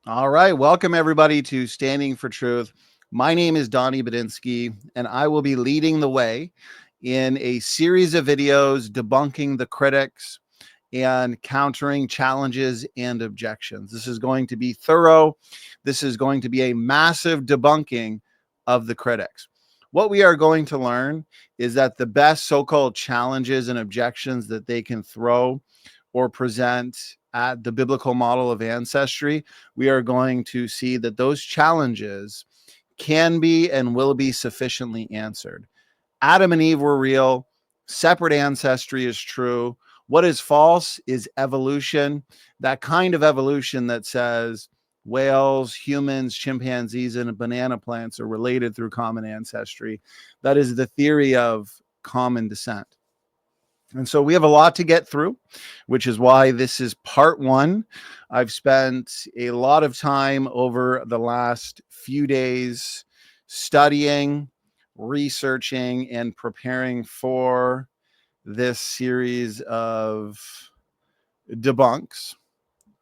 All right. Welcome, everybody, to Standing for Truth. My name is Donny Budinsky, and I will be leading the way in a series of videos debunking the critics and countering challenges and objections. This is going to be thorough. This is going to be a massive debunking of the critics. What we are going to learn is that the best so-called challenges and objections that they can throw or present at the biblical model of ancestry, we are going to see that those challenges can be and will be sufficiently answered. Adam and Eve were real. Separate ancestry is true. What is false is evolution, that kind of evolution that says whales, humans, chimpanzees, and banana plants are related through common ancestry. That is the theory of common descent. And so we have a lot to get through, which is why this is part one. I've spent a lot of time over the last few days studying, researching, and preparing for this series of debunks.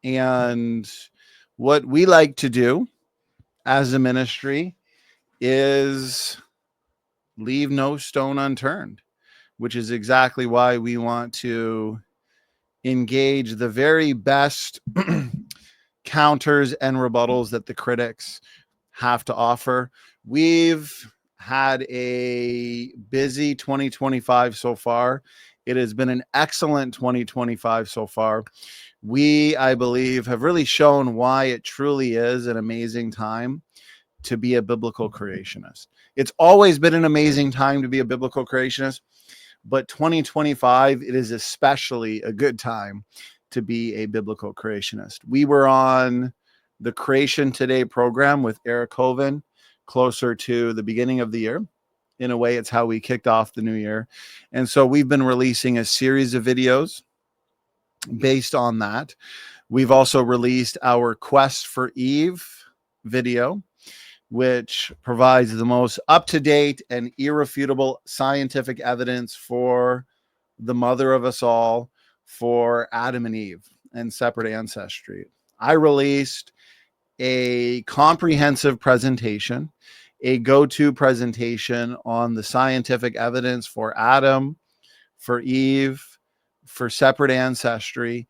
And what we like to do as a ministry is leave no stone unturned, which is exactly why we want to engage the very best counters and rebuttals that the critics have to offer. We've had a busy 2025 so far. It has been an excellent 2025 so far. We, I believe, have really shown why it truly is an amazing time to be a biblical creationist. It's always been an amazing time to be a biblical creationist, but 2025, it is especially a good time to be a biblical creationist. We were on the Creation Today program with Eric Hovind closer to the beginning of the year. In a way, it's how we kicked off the new year. And so we've been releasing a series of videos based on that. We've also released our Quest for Eve video, which provides the most up-to-date and irrefutable scientific evidence for the mother of us all, for Adam and Eve and separate ancestry. I released a comprehensive presentation, a go-to presentation on the scientific evidence for Adam, for Eve, for separate ancestry,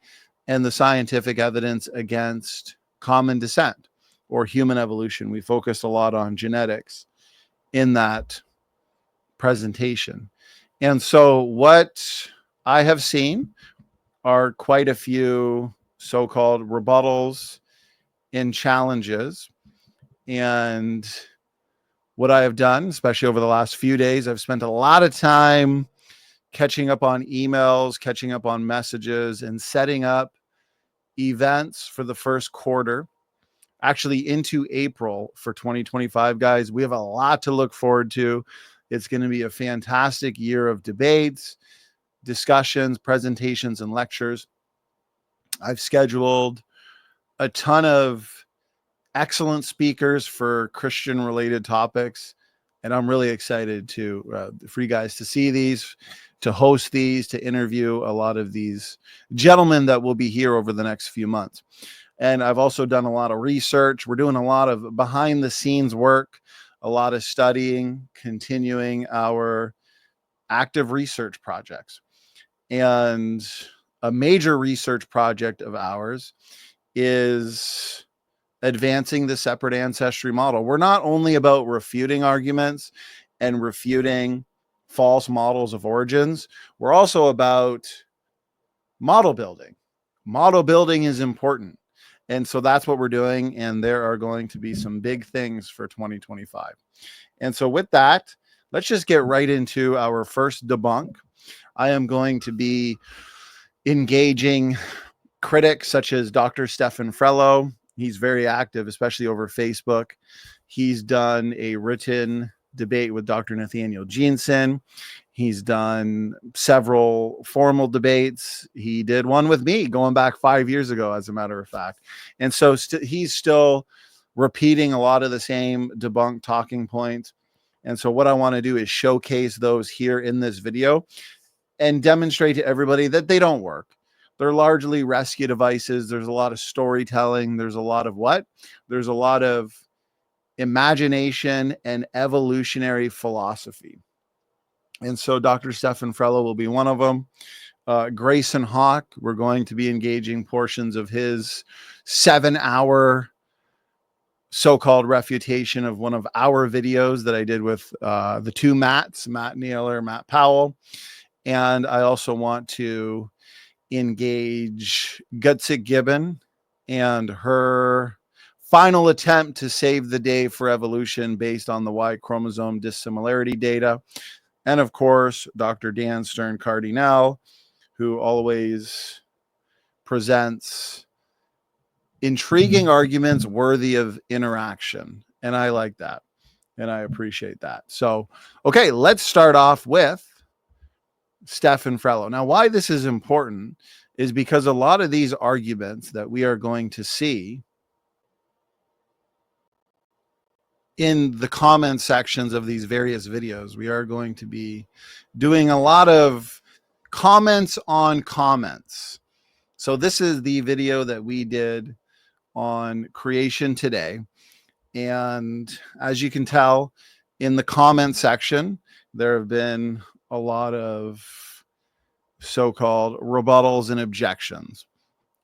and the scientific evidence against common descent or human evolution. We focused a lot on genetics in that presentation. And so what I have seen are quite a few so-called rebuttals and challenges. And what I have done, especially over the last few days, I've spent a lot of time catching up on emails, catching up on messages, and setting up events for the first quarter, actually into April for 2025, guys. We have a lot to look forward to. It's going to be a fantastic year of debates, discussions, presentations, and lectures. I've scheduled a ton of excellent speakers for Christian related topics. And I'm really excited for you guys to see these, to host these, to interview a lot of these gentlemen that will be here over the next few months. And I've also done a lot of research. We're doing a lot of behind the scenes work, a lot of studying, continuing our active research projects. And a major research project of ours is advancing the separate ancestry model. We're not only about refuting arguments and refuting false models of origins. We're also about model building. Model building is important. And so that's what we're doing. And there are going to be some big things for 2025. And so with that, let's just get right into our first debunk. I am going to be engaging critics such as Dr. Stefan Frello. He's very active, especially over Facebook. He's done a written debate with Dr. Nathaniel Jeanson. He's done several formal debates. He did one with me going back 5 years ago, as a matter of fact. And so he's still repeating a lot of the same debunked talking points. And so what I want to do is showcase those here in this video and demonstrate to everybody that they don't work. They're largely rescue devices. There's a lot of storytelling. There's a lot of what? There's a lot of imagination and evolutionary philosophy. And so Dr. Stefan Frello will be one of them. Grayson Hawk, we're going to be engaging portions of his 7-hour so-called refutation of one of our videos that I did with the two Matts, Matt Naylor, Matt Powell. And I also want to engage Gutsick Gibbon and her final attempt to save the day for evolution based on the Y chromosome dissimilarity data. And of course, Dr. Dan Stern Cardinale, who always presents intriguing arguments worthy of interaction. And I like that. And I appreciate that. So, okay, let's start off with Stefan Frello. Now, why this is important is because a lot of these arguments that we are going to see in the comment sections of these various videos, we are going to be doing a lot of comments on comments. So this is the video that we did on creation today. And as you can tell in the comment section, there have been a lot of so-called rebuttals and objections.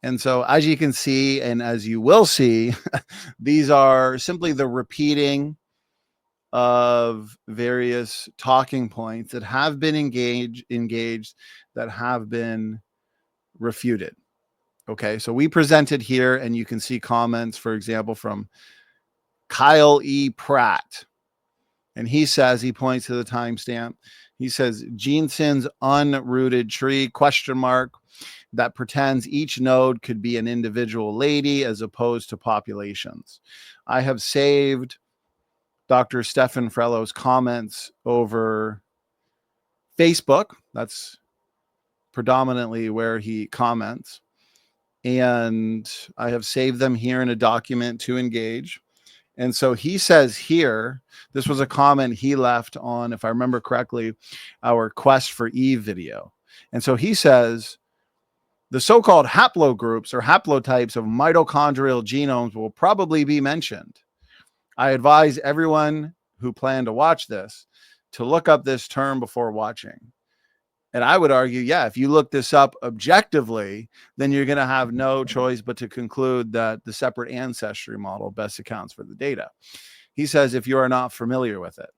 And so as you can see, and as you will see, these are simply the repeating of various talking points that have been engaged that have been refuted. Okay, so we presented here, and you can see comments, for example, from Kyle E. Pratt. And he says, he points to the timestamp. He says, Jeanson's unrooted tree, question mark, that pretends each node could be an individual lady as opposed to populations. I have saved Dr. Stefan Frello's comments over Facebook. That's predominantly where he comments. And I have saved them here in a document to engage. And so he says here, this was a comment he left on, if I remember correctly, our Quest for Eve video. And so he says, the so-called haplogroups or haplotypes of mitochondrial genomes will probably be mentioned. I advise everyone who plan to watch this to look up this term before watching. And I would argue, yeah, if you look this up objectively, then you're going to have no choice but to conclude that the separate ancestry model best accounts for the data. He says, if you are not familiar with it,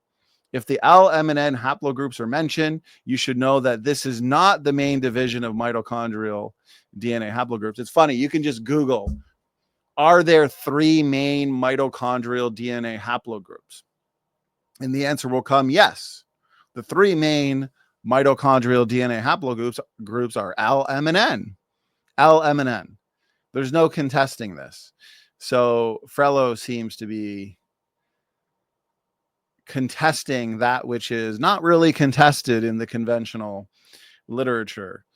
if the L, M, and N haplogroups are mentioned, you should know that this is not the main division of mitochondrial DNA haplogroups. It's funny, you can just Google, are there 3 main mitochondrial DNA haplogroups? And the answer will come, yes. The 3 main mitochondrial DNA haplogroups are L, M, and N. L, M, and N. There's no contesting this. So Frello seems to be contesting that which is not really contested in the conventional literature,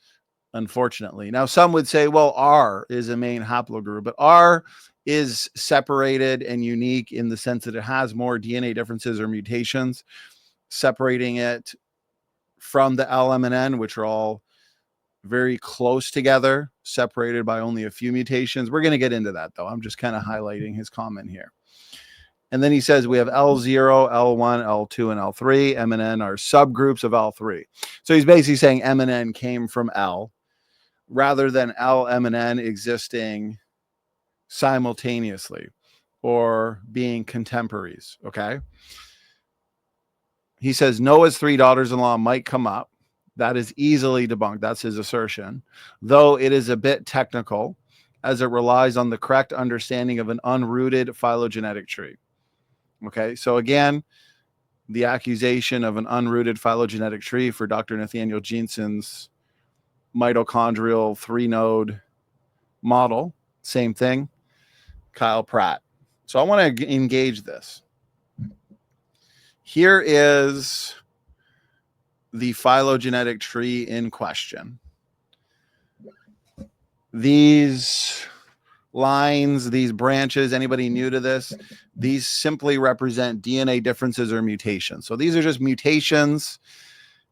unfortunately. Now, some would say, well, R is a main haplogroup, but R is separated and unique in the sense that it has more DNA differences or mutations, separating it from the L, M, and N, which are all very close together, separated by only a few mutations. We're going to get into that, though. I'm just kind of highlighting his comment here. And then he says we have L0, L1, L2, and L3. M and N are subgroups of L3. So he's basically saying M and N came from L rather than L, M, and N existing simultaneously or being contemporaries. Okay. He says Noah's 3 daughters-in-law might come up. That is easily debunked. That's his assertion, though it is a bit technical as it relies on the correct understanding of an unrooted phylogenetic tree. Okay, so again, the accusation of an unrooted phylogenetic tree for Dr. Nathaniel Jeanson's mitochondrial 3-node model, same thing, Kyle Pratt. So I want to engage this. Here is the phylogenetic tree in question. These lines, these branches, anybody new to this, these simply represent DNA differences or mutations. So these are just mutations,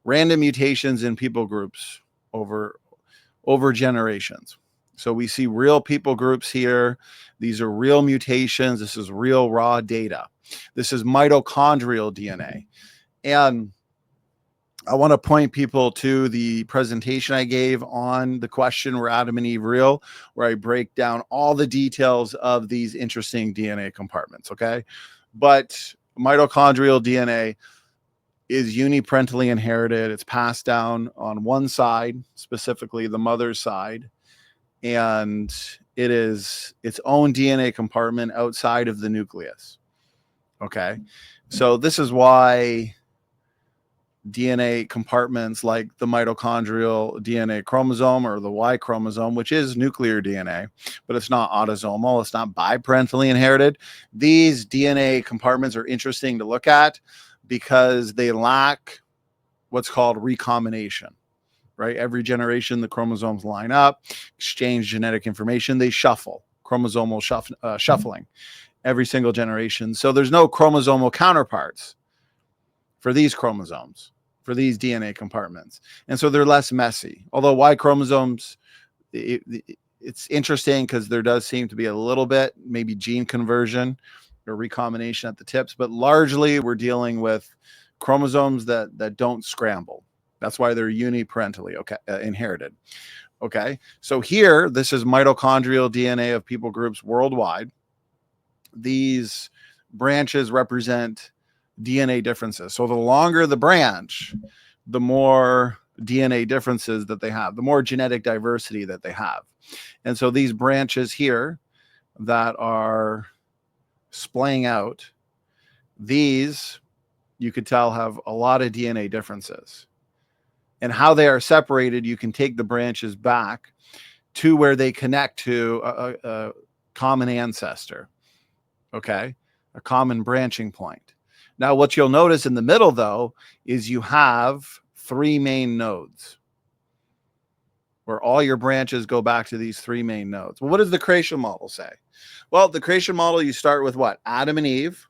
random mutations in people groups over over generations. So we see real people groups here. These are real mutations. This is real raw data. This is mitochondrial DNA. And I want to point people to the presentation I gave on the question, were Adam and Eve real, where I break down all the details of these interesting DNA compartments, okay? But mitochondrial DNA is uniparentally inherited. It's passed down on one side, specifically the mother's side, and it is its own DNA compartment outside of the nucleus, okay? So this is why DNA compartments like the mitochondrial DNA chromosome or the Y chromosome, which is nuclear DNA, but it's not autosomal, it's not biparentally inherited. These DNA compartments are interesting to look at because they lack what's called recombination, right? Every generation, the chromosomes line up, exchange genetic information, they shuffle, chromosomal shuffling every single generation. So there's no chromosomal counterparts for these chromosomes, for these DNA compartments. And so they're less messy. Although Y chromosomes, it's interesting because there does seem to be a little bit, maybe gene conversion or recombination at the tips, but largely we're dealing with chromosomes that don't scramble. That's why they're uniparentally inherited. Okay, so here, this is mitochondrial DNA of people groups worldwide. These branches represent DNA differences. So the longer the branch, the more DNA differences that they have, the more genetic diversity that they have. And so these branches here that are splaying out, these you could tell have a lot of DNA differences. And how they are separated, you can take the branches back to where they connect to a common ancestor, okay? A common branching point. Now, what you'll notice in the middle, though, is you have three main nodes where all your branches go back to these three main nodes. Well, what does the creation model say? Well, the creation model, you start with what? Adam and Eve.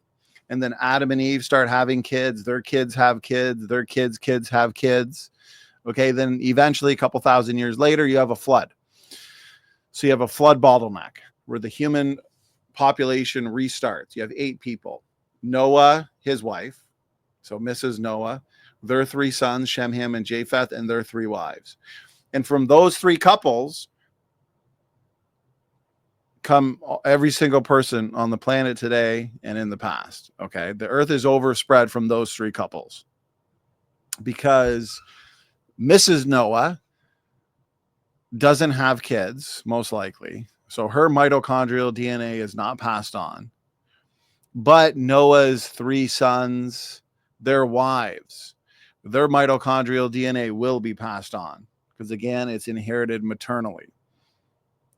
And then Adam and Eve start having kids. Their kids have kids. Their kids' kids have kids. Okay, then eventually, a couple thousand years later, you have a flood. So you have a flood bottleneck where the human population restarts. You have 8 people. Noah, his wife, so Mrs. Noah, their 3 sons, Shem, Ham, and Japheth, and their 3 wives. And from those 3 couples come every single person on the planet today and in the past. Okay, the earth is overspread from those 3 couples because Mrs. Noah doesn't have kids, most likely. So her mitochondrial DNA is not passed on. But Noah's 3 sons, their wives, their mitochondrial DNA will be passed on because, again, it's inherited maternally.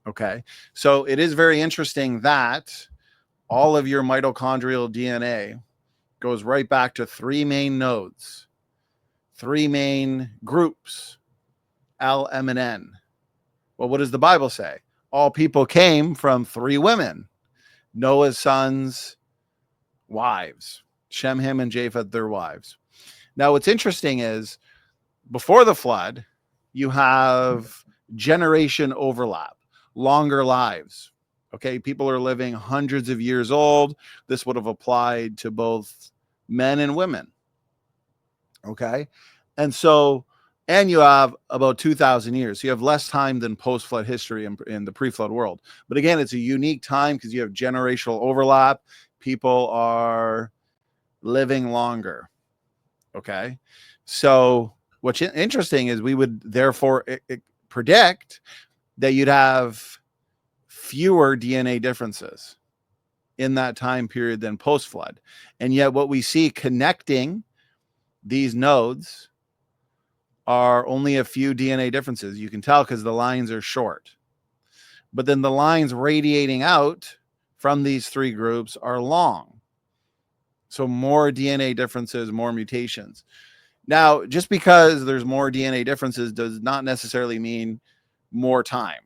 Okay. So it is very interesting that all of your mitochondrial DNA goes right back to 3 main nodes, 3 main groups, L, M, and N. Well, what does the Bible say? All people came from 3 women, Noah's sons, wives, Shem, Ham, and Japheth, their wives. Now, what's interesting is before the flood, you have generation overlap, longer lives. Okay, people are living hundreds of years old. This would have applied to both men and women. Okay, and so, and you have about 2,000 years. So you have less time than post-flood history in the pre-flood world. But again, it's a unique time because you have generational overlap. People are living longer. Okay, so what's interesting is we would therefore predict that you'd have fewer DNA differences in that time period than post-flood. And yet what we see connecting these nodes are only a few DNA differences. You can tell because the lines are short. But then the lines radiating out from these 3 groups are long. So more DNA differences, more mutations. Now, just because there's more DNA differences does not necessarily mean more time.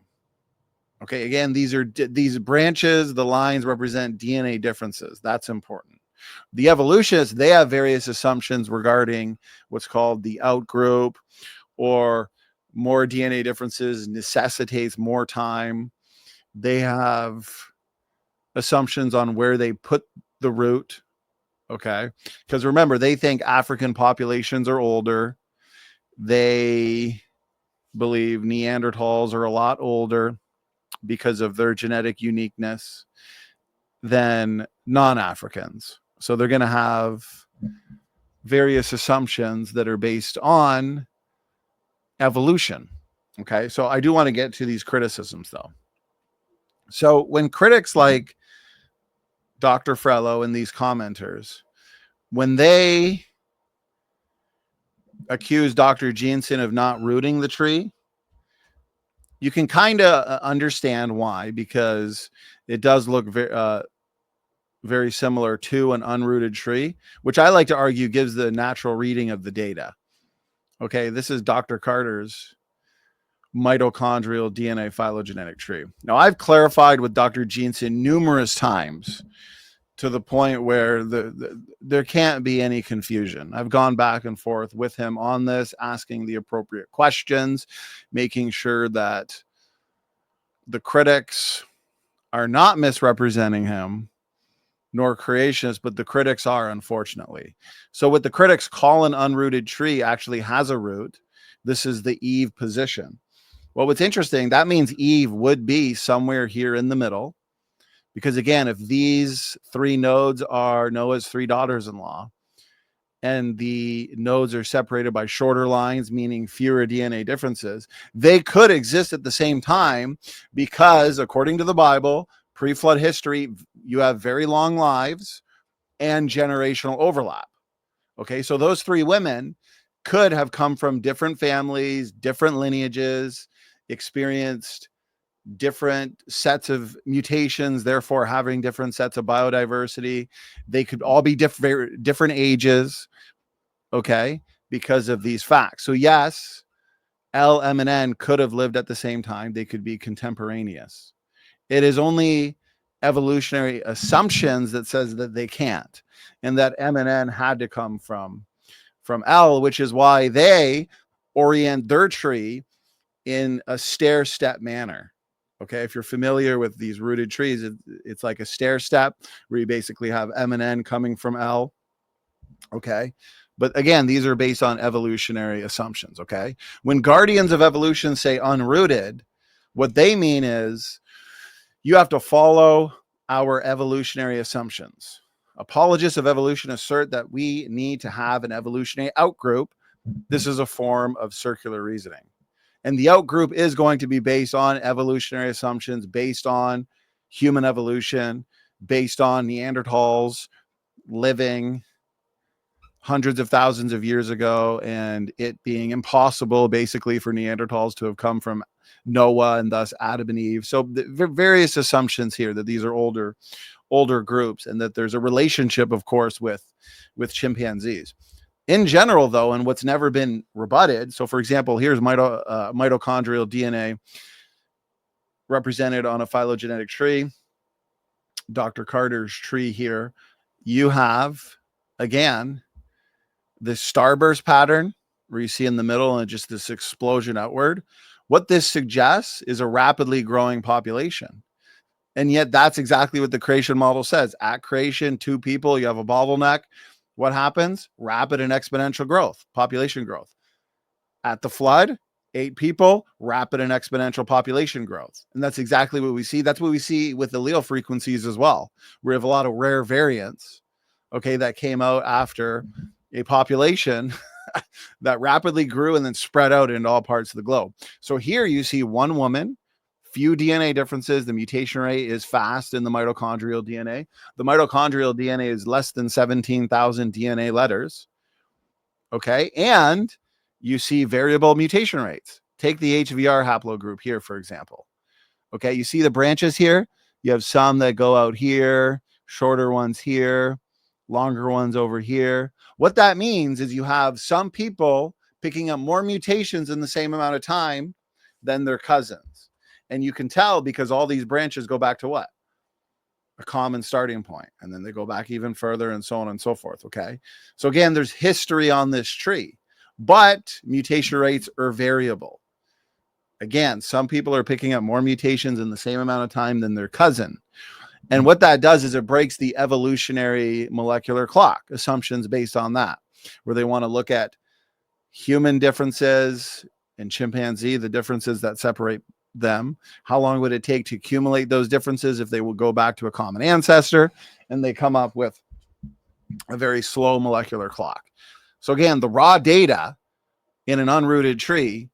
Okay, again, these branches, the lines represent DNA differences. That's important. The evolutionists, they have various assumptions regarding what's called the outgroup or More DNA differences necessitates more time. They have assumptions on where they put the root. Okay. Because remember, they think African populations are older. They believe Neanderthals are a lot older because of their genetic uniqueness than non-Africans. So they're going to have various assumptions that are based on evolution. Okay. So I do want to get to these criticisms though. So when critics like Dr. Frello and these commenters, when they accuse Dr. Jeanson of not rooting the tree, you can kind of understand why, because it does look very similar to an unrooted tree, which I like to argue gives the natural reading of the data. Okay, this is Dr. Carter's mitochondrial DNA phylogenetic tree. Now, I've clarified with Dr. Jeanson numerous times to the point where there can't be any confusion. I've gone back and forth with him on this, asking the appropriate questions, making sure that the critics are not misrepresenting him, nor creationists, but the critics are, unfortunately. So what the critics call an unrooted tree actually has a root. This is the Eve position. Well, what's interesting, that means Eve would be somewhere here in the middle. Because again, if these three nodes are Noah's three daughters-in-law, and the nodes are separated by shorter lines, meaning fewer DNA differences, they could exist at the same time because, according to the Bible, pre-flood history, you have very long lives and generational overlap. Okay, so those three women could have come from different families, different lineages, experienced different sets of mutations, therefore having different sets of biodiversity. They could all be different ages, okay, because of these facts. So yes, L, M, and N could have lived at the same time. They could be contemporaneous. It is only evolutionary assumptions that says that they can't, and that M and N had to come from L, which is why they orient their tree in a stair-step manner. Okay, if you're familiar with these rooted trees, it's like a stair step where you basically have M and N coming from L. Okay, but again, these are based on evolutionary assumptions. Okay, when guardians of evolution say unrooted, what they mean is you have to follow our evolutionary assumptions. Apologists of evolution assert that we need to have an evolutionary outgroup. This is a form of circular reasoning. And the outgroup is going to be based on evolutionary assumptions, based on human evolution, based on Neanderthals living hundreds of thousands of years ago, and it being impossible basically for Neanderthals to have come from Noah and thus Adam and Eve. So the various assumptions here that these are older groups, and that there's a relationship, of course, with chimpanzees. In general, though, and what's never been rebutted, so for example, here's mitochondrial DNA represented on a phylogenetic tree, Dr. Carter's tree here. You have, again, this starburst pattern where you see in the middle and just this explosion outward. What this suggests is a rapidly growing population. And yet that's exactly what the creation model says. At creation, 2 people, you have a bottleneck. What happens? Rapid and exponential growth, population growth. At the flood, 8 people, rapid and exponential population growth. And that's exactly what we see. That's what we see with allele frequencies as well. We have a lot of rare variants, okay, that came out after a population that rapidly grew and then spread out into all parts of the globe. So here you see one woman, few DNA differences. The mutation rate is fast in the mitochondrial DNA. The mitochondrial DNA is less than 17,000 DNA letters. Okay. And you see variable mutation rates. Take the HVR haplogroup here, for example. Okay. You see the branches here. You have some that go out here, shorter ones here, longer ones over here. What that means is you have some people picking up more mutations in the same amount of time than their cousins. And you can tell because all these branches go back to what? A common starting point. And then they go back even further and so on and so forth. Okay. So again, there's history on this tree, but mutation rates are variable. Again, some people are picking up more mutations in the same amount of time than their cousin. And what that does is it breaks the evolutionary molecular clock assumptions based on that, where they want to look at human differences and chimpanzee, the differences that separate them. How long would it take to accumulate those differences if they will go back to a common ancestor? And they come up with a very slow molecular clock. So again, the raw data in an unrooted tree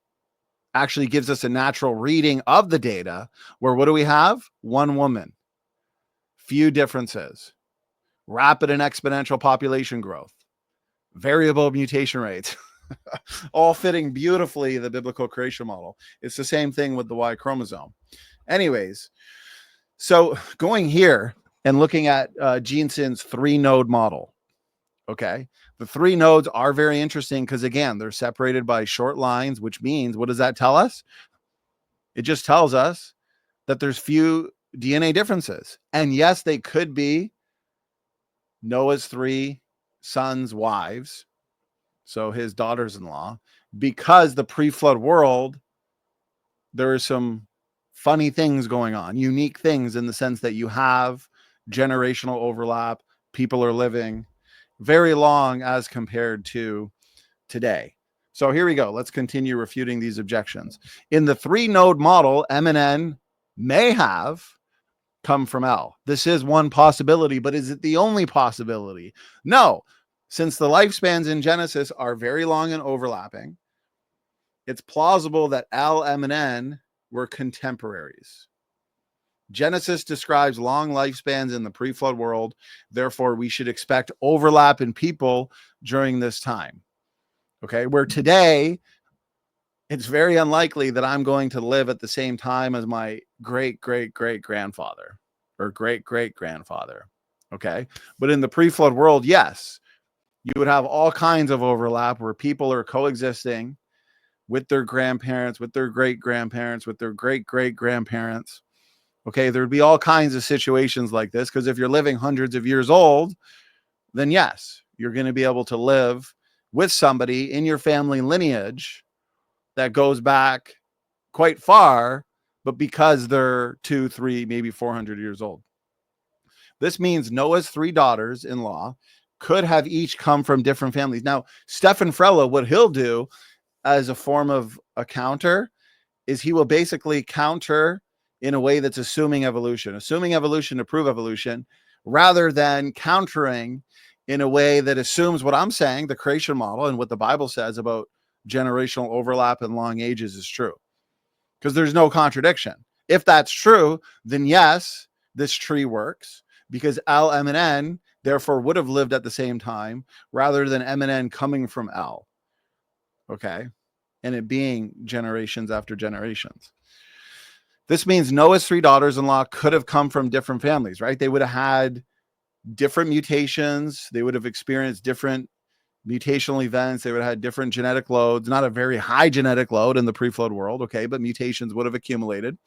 actually gives us a natural reading of the data where what do we have? One woman, few differences, rapid and exponential population growth, variable mutation rates, all fitting beautifully the biblical creation model. It's the same thing with the Y chromosome. Anyways, so going here and looking at Jeanson's 3-node model, okay, the 3 nodes are very interesting because, again, they're separated by short lines, which means, what does that tell us? It just tells us that there's few DNA differences. And yes, they could be Noah's 3 sons' wives, so his daughters-in-law, because the pre-flood world, there are some funny things going on, unique things in the sense that you have generational overlap. People are living very long as compared to today. So here we go. Let's continue refuting these objections. In the 3-node model, M and N may have come from L. This is one possibility, but is it the only possibility? No. Since the lifespans in Genesis are very long and overlapping, it's plausible that L, M, and N were contemporaries. Genesis describes long lifespans in the pre-flood world. Therefore, we should expect overlap in people during this time. Okay, where today, it's very unlikely that I'm going to live at the same time as my great-great-great-grandfather or great-great-grandfather. Okay, but in the pre-flood world, yes, you would have all kinds of overlap where people are coexisting with their grandparents, with their great-grandparents, with their great-great-grandparents. Okay, there would be all kinds of situations like this because if you're living hundreds of years old, then yes, you're going to be able to live with somebody in your family lineage that goes back quite far, but because they're 2, 3, maybe 400 years old. This means Noah's 3 daughters-in-law could have each come from different families. Now, Stefan Frello, what he'll do as a form of a counter is he will basically counter in a way that's assuming evolution to prove evolution, rather than countering in a way that assumes what I'm saying, the creation model and what the Bible says about generational overlap and long ages is true. Because there's no contradiction. If that's true, then yes, this tree works because L, M, and N therefore would have lived at the same time rather than M and N coming from L. Okay. And it being generations after generations. This means Noah's 3 daughters-in-law could have come from different families, right? They would have had different mutations. They would have experienced different mutational events. They would have had different genetic loads, not a very high genetic load in the pre-flood world, okay, but mutations would have accumulated.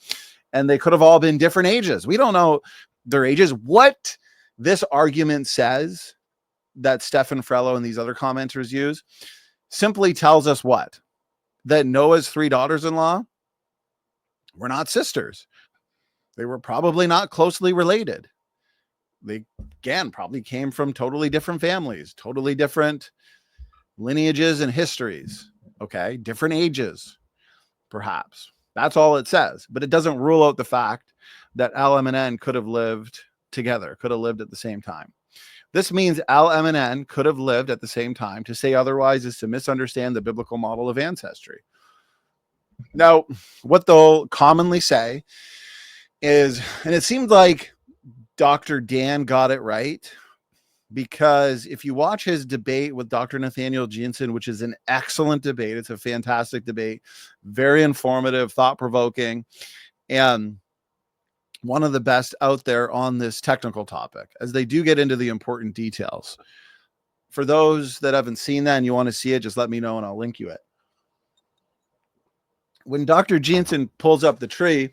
And they could have all been different ages. We don't know their ages. What this argument says that Stefan Frello and these other commenters use simply tells us what? That Noah's 3 daughters-in-law were not sisters. They were probably not closely related. They, again, probably came from totally different families, totally different lineages and histories, okay? Different ages, perhaps. That's all it says. But it doesn't rule out the fact that L, M, and N could have lived together, could have lived at the same time. This means L, M, and N could have lived at the same time. To say otherwise is to misunderstand the biblical model of ancestry. Now, what they'll commonly say is, and it seems like Dr. Dan got it right, because if you watch his debate with Dr. Nathaniel Jeanson, which is an excellent debate, it's a fantastic debate, very informative, thought-provoking, and one of the best out there on this technical topic, as they do get into the important details. For those that haven't seen that and you want to see it, just let me know and I'll link you it. When Dr. Jeanson pulls up the tree,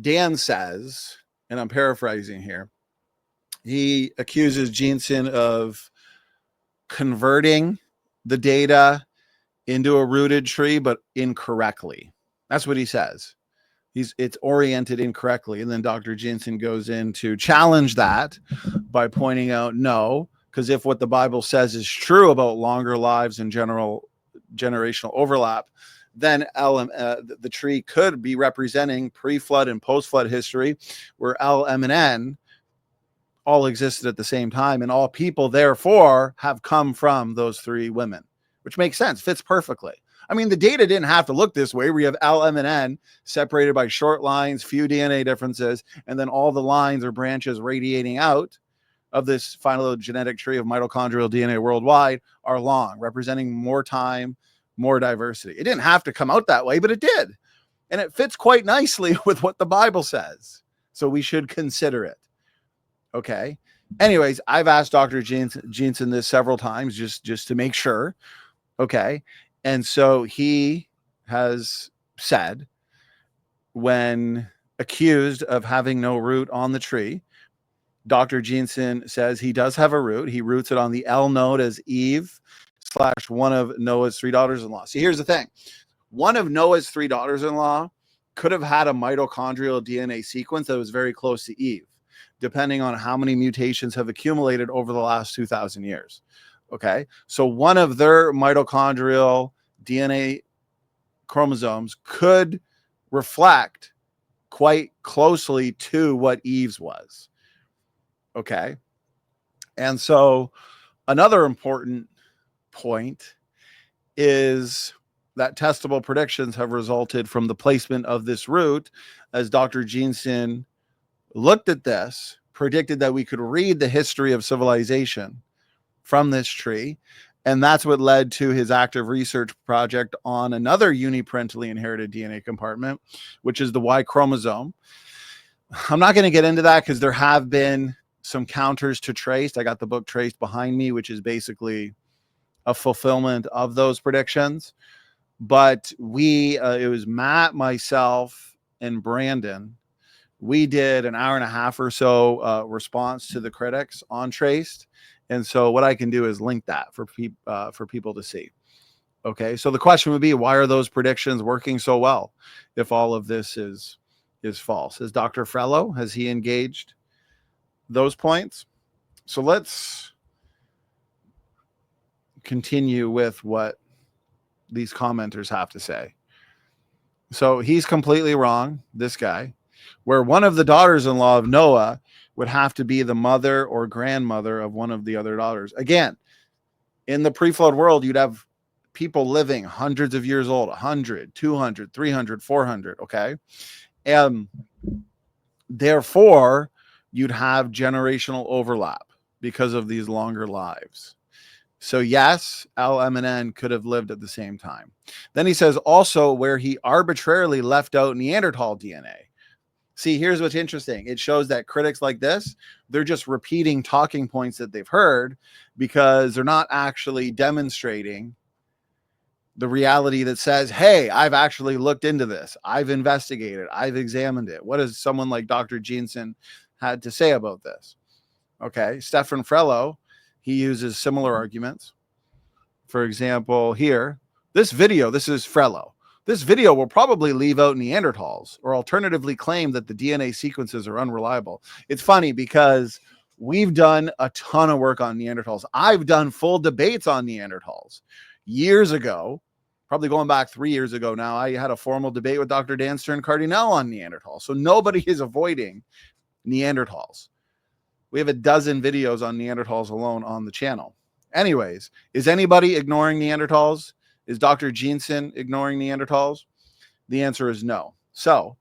Dan says, and I'm paraphrasing here, he accuses Jeanson of converting the data into a rooted tree, but incorrectly. That's what he says. It's oriented incorrectly. And then Dr. Jeanson goes in to challenge that by pointing out, no, because if what the Bible says is true about longer lives and generational overlap, then the tree could be representing pre-flood and post-flood history, where L, M, and N all existed at the same time, and all people therefore have come from those three women, which makes sense, fits perfectly. I mean, the data didn't have to look this way, where you have L, M, and N separated by short lines, few DNA differences, and then all the lines or branches radiating out of this phylogenetic tree of mitochondrial DNA worldwide are long, representing more time, more diversity. It didn't have to come out that way, but it did. And it fits quite nicely with what the Bible says. So we should consider it. Okay. Anyways, I've asked Dr. Jeanson this several times just to make sure. Okay. And so he has said, when accused of having no root on the tree, Dr. Jeanson says he does have a root. He roots it on the L node as Eve / one of Noah's three daughters-in-law. See, here's the thing. One of Noah's three daughters-in-law could have had a mitochondrial DNA sequence that was very close to Eve, depending on how many mutations have accumulated over the last 2,000 years. Okay. So one of their mitochondrial DNA chromosomes could reflect quite closely to what Eve's was. Okay. And so another important point is that testable predictions have resulted from the placement of this root, as Dr. Jeanson looked at this, predicted that we could read the history of civilization from this tree. And that's what led to his active research project on another uniparentally inherited DNA compartment, which is the Y chromosome. I'm not going to get into that because there have been some counters to Traced. I got the book Traced behind me, which is basically a fulfillment of those predictions. But it was Matt, myself, and Brandon. We did an hour and a half or so response to the critics on Traced. And so what I can do is link that for people to see. Okay, so the question would be, why are those predictions working so well if all of this is false? Is Dr. Frello, has he engaged those points? So let's continue with what these commenters have to say. So he's completely wrong, this guy, where one of the daughters-in-law of Noah would have to be the mother or grandmother of one of the other daughters. Again, in the pre-flood world, you'd have people living hundreds of years old, 100, 200, 300, 400, okay? And therefore, you'd have generational overlap because of these longer lives. So yes, L, M, and N could have lived at the same time. Then he says also where he arbitrarily left out Neanderthal DNA. See, here's what's interesting. It shows that critics like this, they're just repeating talking points that they've heard because they're not actually demonstrating the reality that says, hey, I've actually looked into this. I've investigated. I've examined it. What does someone like Dr. Jeanson had to say about this? Okay. Stefan Frello, he uses similar arguments. For example, here, this is Frello. This video will probably leave out Neanderthals or alternatively claim that the DNA sequences are unreliable. It's funny because we've done a ton of work on Neanderthals. I've done full debates on Neanderthals years ago, probably going back 3 years ago now. I had a formal debate with Dr. Dan Stern Cardinale on Neanderthals. So nobody is avoiding Neanderthals. We have a dozen videos on Neanderthals alone on the channel. Anyways, is anybody ignoring Neanderthals? Is Dr. Jeanson ignoring Neanderthals? The answer is no. So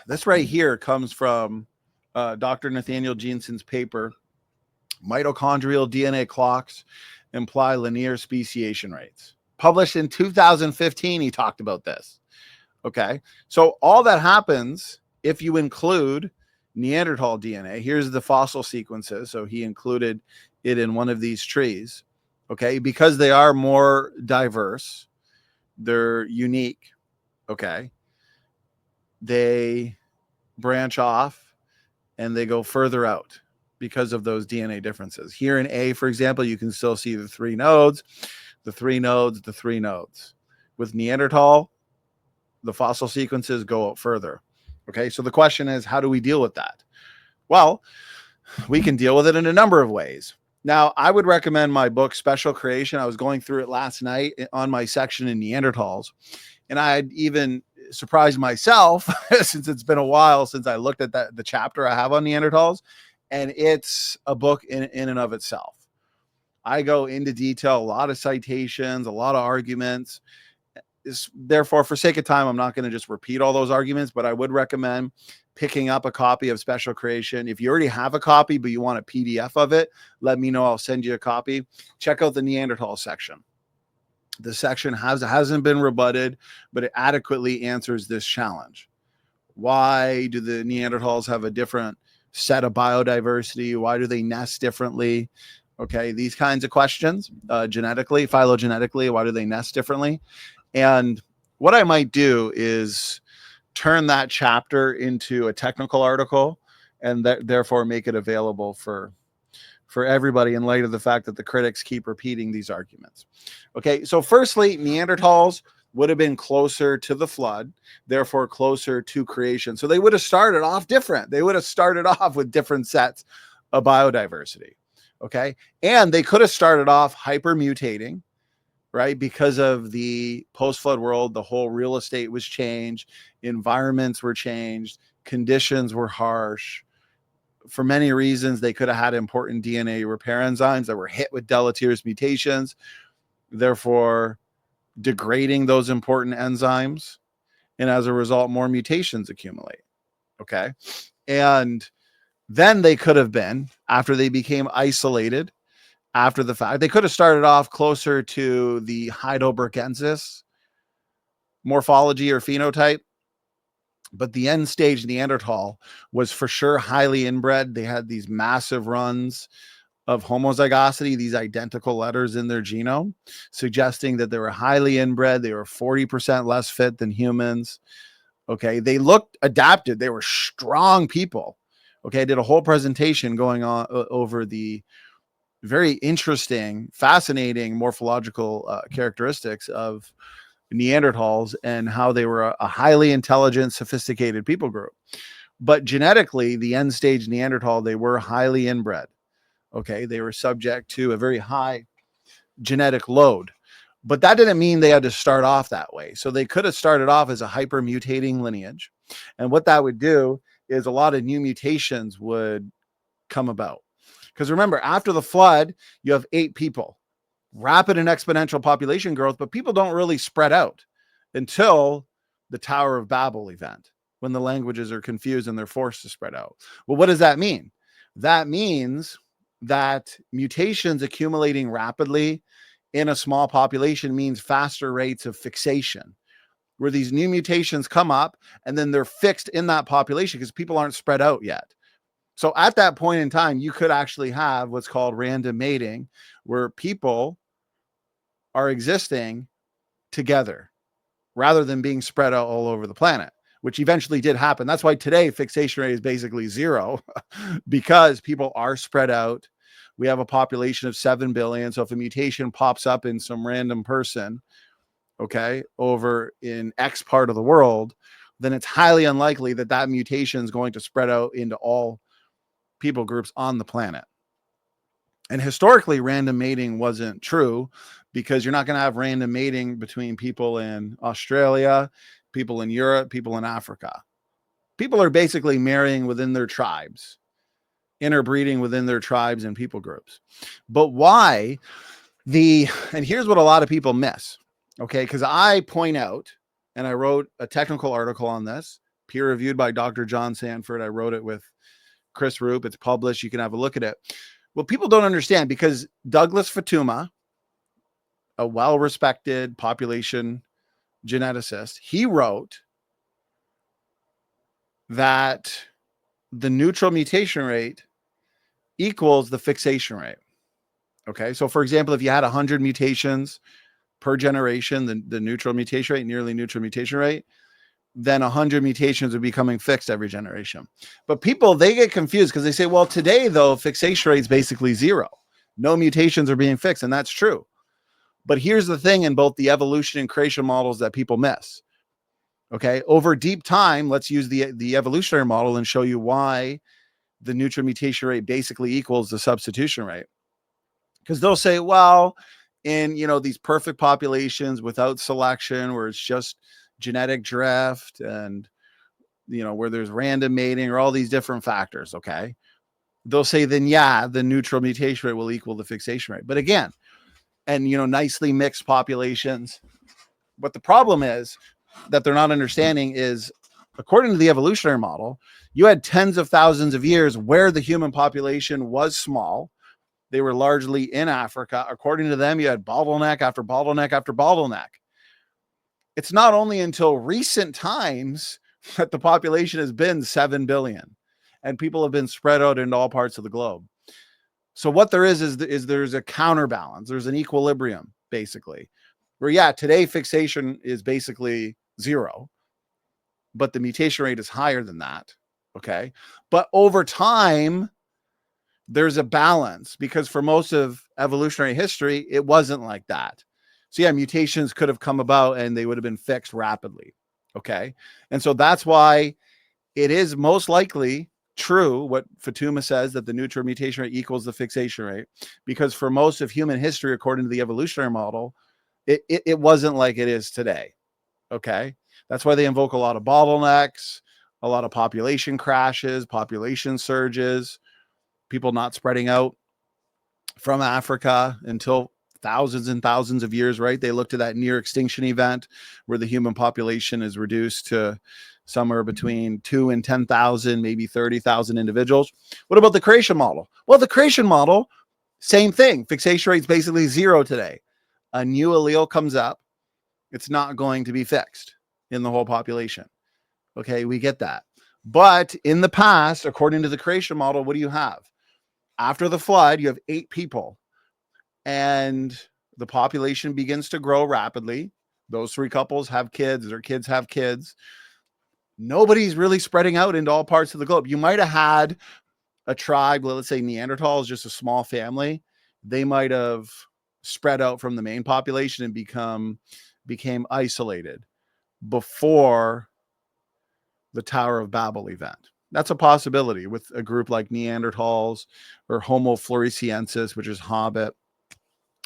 this right here comes from Dr. Nathaniel Jeanson's paper, Mitochondrial DNA Clocks Imply Linear Speciation Rates. Published in 2015, he talked about this. Okay, so all that happens if you include Neanderthal DNA, here's the fossil sequences. So he included it in one of these trees. Okay, because they are more diverse, they're unique. Okay, they branch off and they go further out because of those DNA differences. Here in A, for example, you can still see the three nodes, the three nodes, the three nodes. With Neanderthal, the fossil sequences go out further. Okay, so the question is, how do we deal with that? Well, we can deal with it in a number of ways. Now, I would recommend my book, Special Creation. I was going through it last night on my section in Neanderthals, and I had even surprised myself since it's been a while since I looked at the chapter I have on Neanderthals, and it's a book in and of itself. I go into detail, a lot of citations, a lot of arguments. Therefore, for sake of time, I'm not going to just repeat all those arguments, but I would recommend picking up a copy of Special Creation. If you already have a copy, but you want a PDF of it, let me know. I'll send you a copy. Check out the Neanderthal section. The section hasn't been rebutted, but it adequately answers this challenge. Why do the Neanderthals have a different set of biodiversity? Why do they nest differently? Okay, these kinds of questions, genetically, phylogenetically, why do they nest differently? And what I might do is turn that chapter into a technical article and therefore make it available for everybody in light of the fact that the critics keep repeating these arguments. Okay, so firstly, Neanderthals would have been closer to the flood, therefore closer to creation. So they would have started off different. They would have started off with different sets of biodiversity. Okay, and they could have started off hypermutating, right? Because of the post-flood world, the whole real estate was changed, environments were changed, conditions were harsh. For many reasons, they could have had important DNA repair enzymes that were hit with deleterious mutations, therefore degrading those important enzymes. And as a result, more mutations accumulate. Okay. And then they could have been, after they became isolated, after the fact, they could have started off closer to the Heidelbergensis morphology or phenotype, but the end stage Neanderthal was for sure highly inbred. They had these massive runs of homozygosity, these identical letters in their genome, suggesting that they were highly inbred. They were 40% less fit than humans. Okay, they looked adapted. They were strong people. Okay, I did a whole presentation going on over the very interesting, fascinating morphological characteristics of Neanderthals and how they were a highly intelligent, sophisticated people group. But genetically, the end stage Neanderthal, they were highly inbred. Okay, they were subject to a very high genetic load. But that didn't mean they had to start off that way. So they could have started off as a hypermutating lineage. And what that would do is a lot of new mutations would come about. Because remember, after the flood, you have 8 people, rapid and exponential population growth, but people don't really spread out until the Tower of Babel event, when the languages are confused and they're forced to spread out. Well, what does that mean? That means that mutations accumulating rapidly in a small population means faster rates of fixation, where these new mutations come up and then they're fixed in that population because people aren't spread out yet. So at that point in time, you could actually have what's called random mating, where people are existing together rather than being spread out all over the planet, which eventually did happen. That's why today fixation rate is basically 0 because people are spread out. We have a population of 7 billion. So if a mutation pops up in some random person, okay, over in X part of the world, then it's highly unlikely that that mutation is going to spread out into all people groups on the planet. And historically, random mating wasn't true because you're not going to have random mating between people in Australia, people in Europe, people in Africa. People are basically marrying within their tribes, interbreeding within their tribes and people groups. But why and here's what a lot of people miss, okay? Because I point out, and I wrote a technical article on this, peer reviewed by Dr. John Sanford. I wrote it with Chris Roop. It's published. You can have a look at it. Well, people don't understand because Douglas Fatuma, a well-respected population geneticist, he wrote that the neutral mutation rate equals the fixation rate. Okay. So for example, if you had 100 mutations per generation, the neutral mutation rate, nearly neutral mutation rate, then 100 mutations would be becoming fixed every generation. But people, they get confused because they say, well, today though, fixation rate is basically 0. No mutations are being fixed. And that's true. But here's the thing in both the evolution and creation models that people miss. Okay, over deep time, let's use the evolutionary model and show you why the neutral mutation rate basically equals the substitution rate. Because they'll say, well, in these perfect populations without selection, where it's just genetic drift and where there's random mating or all these different factors, okay, they'll say then yeah, the neutral mutation rate will equal the fixation rate. But again, and nicely mixed populations. But the problem is that they're not understanding is, according to the evolutionary model, you had tens of thousands of years where the human population was small. They were largely in Africa. According to them, you had bottleneck after bottleneck after bottleneck. It's not only until recent times that the population has been 7 billion and people have been spread out into all parts of the globe. So what there is there's a counterbalance. There's an equilibrium, basically, where, yeah, today fixation is basically 0, but the mutation rate is higher than that. Okay. But over time, there's a balance, because for most of evolutionary history, it wasn't like that. So yeah, mutations could have come about and they would have been fixed rapidly. Okay. And so that's why it is most likely true what Fatuma says, that the neutral mutation rate equals the fixation rate, because for most of human history, according to the evolutionary model, it wasn't like it is today. Okay. That's why they invoke a lot of bottlenecks, a lot of population crashes, population surges, people not spreading out from Africa until thousands and thousands of years, right? They looked at that near extinction event where the human population is reduced to somewhere between 2 and 10,000, maybe 30,000 individuals. What about the creation model? Well, the creation model, same thing. Fixation rate's basically 0 today. A new allele comes up, it's not going to be fixed in the whole population. Okay, we get that. But in the past, according to the creation model, what do you have? After the flood, you have 8 people, and the population begins to grow rapidly. Those 3 couples have kids, their kids have kids. Nobody's really spreading out into all parts of the globe. You might have had a tribe, let's say Neanderthals, just a small family. They might have spread out from the main population and became isolated before the Tower of Babel event. That's a possibility with a group like Neanderthals or Homo floresiensis, which is Hobbit.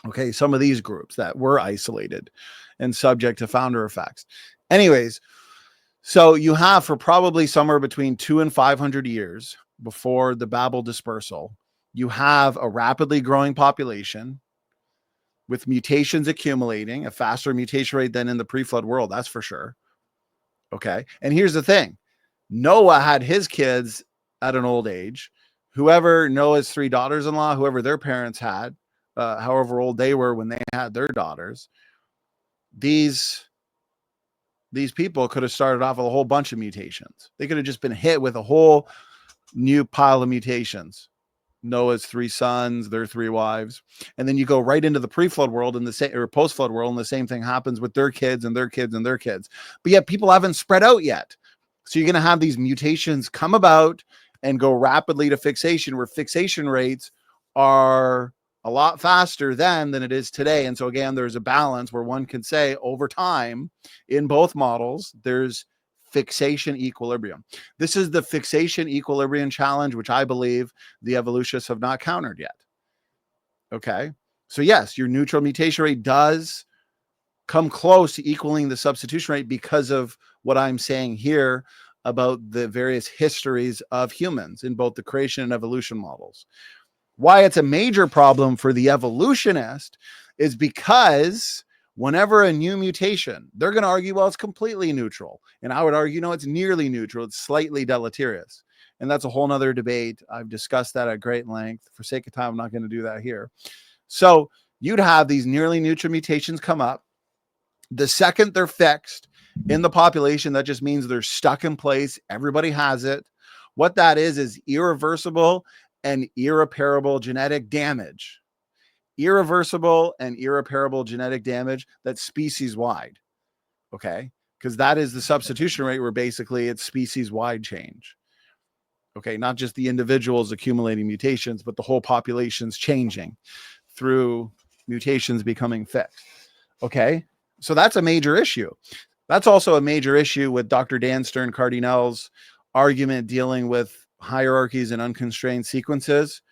Okay, some of these groups that were isolated and subject to founder effects. Anyways, so you have, for probably somewhere between 200 and 500 years before the Babel dispersal, you have a rapidly growing population with mutations accumulating, a faster mutation rate than in the pre-flood world, that's for sure. Okay, and here's the thing. Noah had his kids at an old age. Whoever Noah's 3 daughters-in-law, whoever their parents had, however old they were when they had their daughters, these people could have started off with a whole bunch of mutations. They could have just been hit with a whole new pile of mutations. Noah's 3 sons, their 3 wives. And then you go right into the pre-flood world and the same, or post-flood world, and the same thing happens with their kids and their kids and their kids. But yet people haven't spread out yet. So you're going to have these mutations come about and go rapidly to fixation, where fixation rates are a lot faster then than it is today. And so again, there's a balance where one can say over time in both models, there's fixation equilibrium. This is the fixation equilibrium challenge, which I believe the evolutionists have not countered yet. Okay. So yes, your neutral mutation rate does come close to equaling the substitution rate because of what I'm saying here about the various histories of humans in both the creation and evolution models. Why it's a major problem for the evolutionist is because whenever a new mutation, they're going to argue, well, it's completely neutral. And I would argue, no, it's nearly neutral. It's slightly deleterious. And that's a whole nother debate. I've discussed that at great length. For sake of time, I'm not going to do that here. So you'd have these nearly neutral mutations come up. The second they're fixed in the population, that just means they're stuck in place. Everybody has it. What that is irreversible and irreparable genetic damage. Irreversible and irreparable genetic damage that's species wide. Okay. Because that is the substitution rate, where basically it's species wide change. Okay. Not just the individuals accumulating mutations, but the whole population's changing through mutations becoming fixed. Okay, so that's a major issue. That's also a major issue with Dr. Dan Stern Cardinale's argument dealing with hierarchies and unconstrained sequences,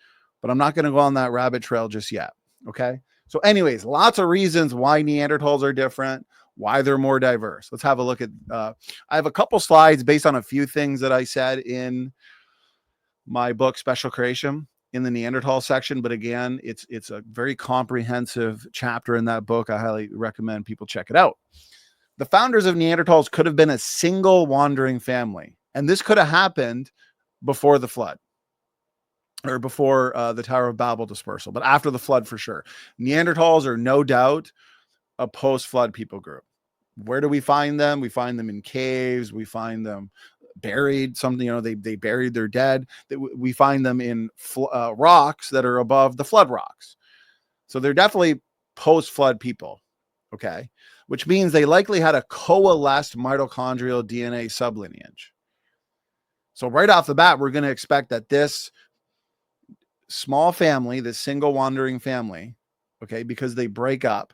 but I'm not going to go on that rabbit trail just yet. Okay, so anyways, lots of reasons why Neanderthals are different, why they're more diverse. Let's have a look at, I have a couple slides based on a few things that I said in my book, Special Creation, in the Neanderthal section. But again, it's a very comprehensive chapter in that book. I highly recommend people check it out. The founders of Neanderthals could have been a single wandering family. And this could have happened before the flood, or before the Tower of Babel dispersal, but after the flood for sure. Neanderthals are no doubt a post-flood people group. Where do we find them? We find them in caves. We find them buried. Something, you know, they buried their dead. We find them in rocks that are above the flood rocks. So they're definitely post-flood people. Okay, which means they likely had a coalesced mitochondrial DNA sublineage. So right off the bat, we're going to expect that this small family, this single wandering family, okay, because they break up,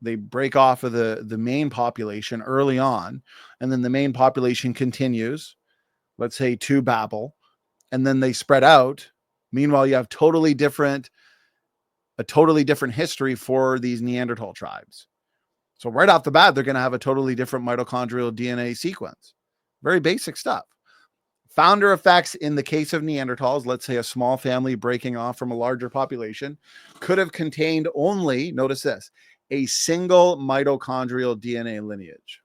they break off of the main population early on, and then the main population continues, let's say to Babel, and then they spread out. Meanwhile, you have a totally different history for these Neanderthal tribes. So right off the bat, they're going to have a totally different mitochondrial DNA sequence. Very basic stuff. Founder effects in the case of Neanderthals, let's say a small family breaking off from a larger population, could have contained only, notice this, a single mitochondrial DNA lineage.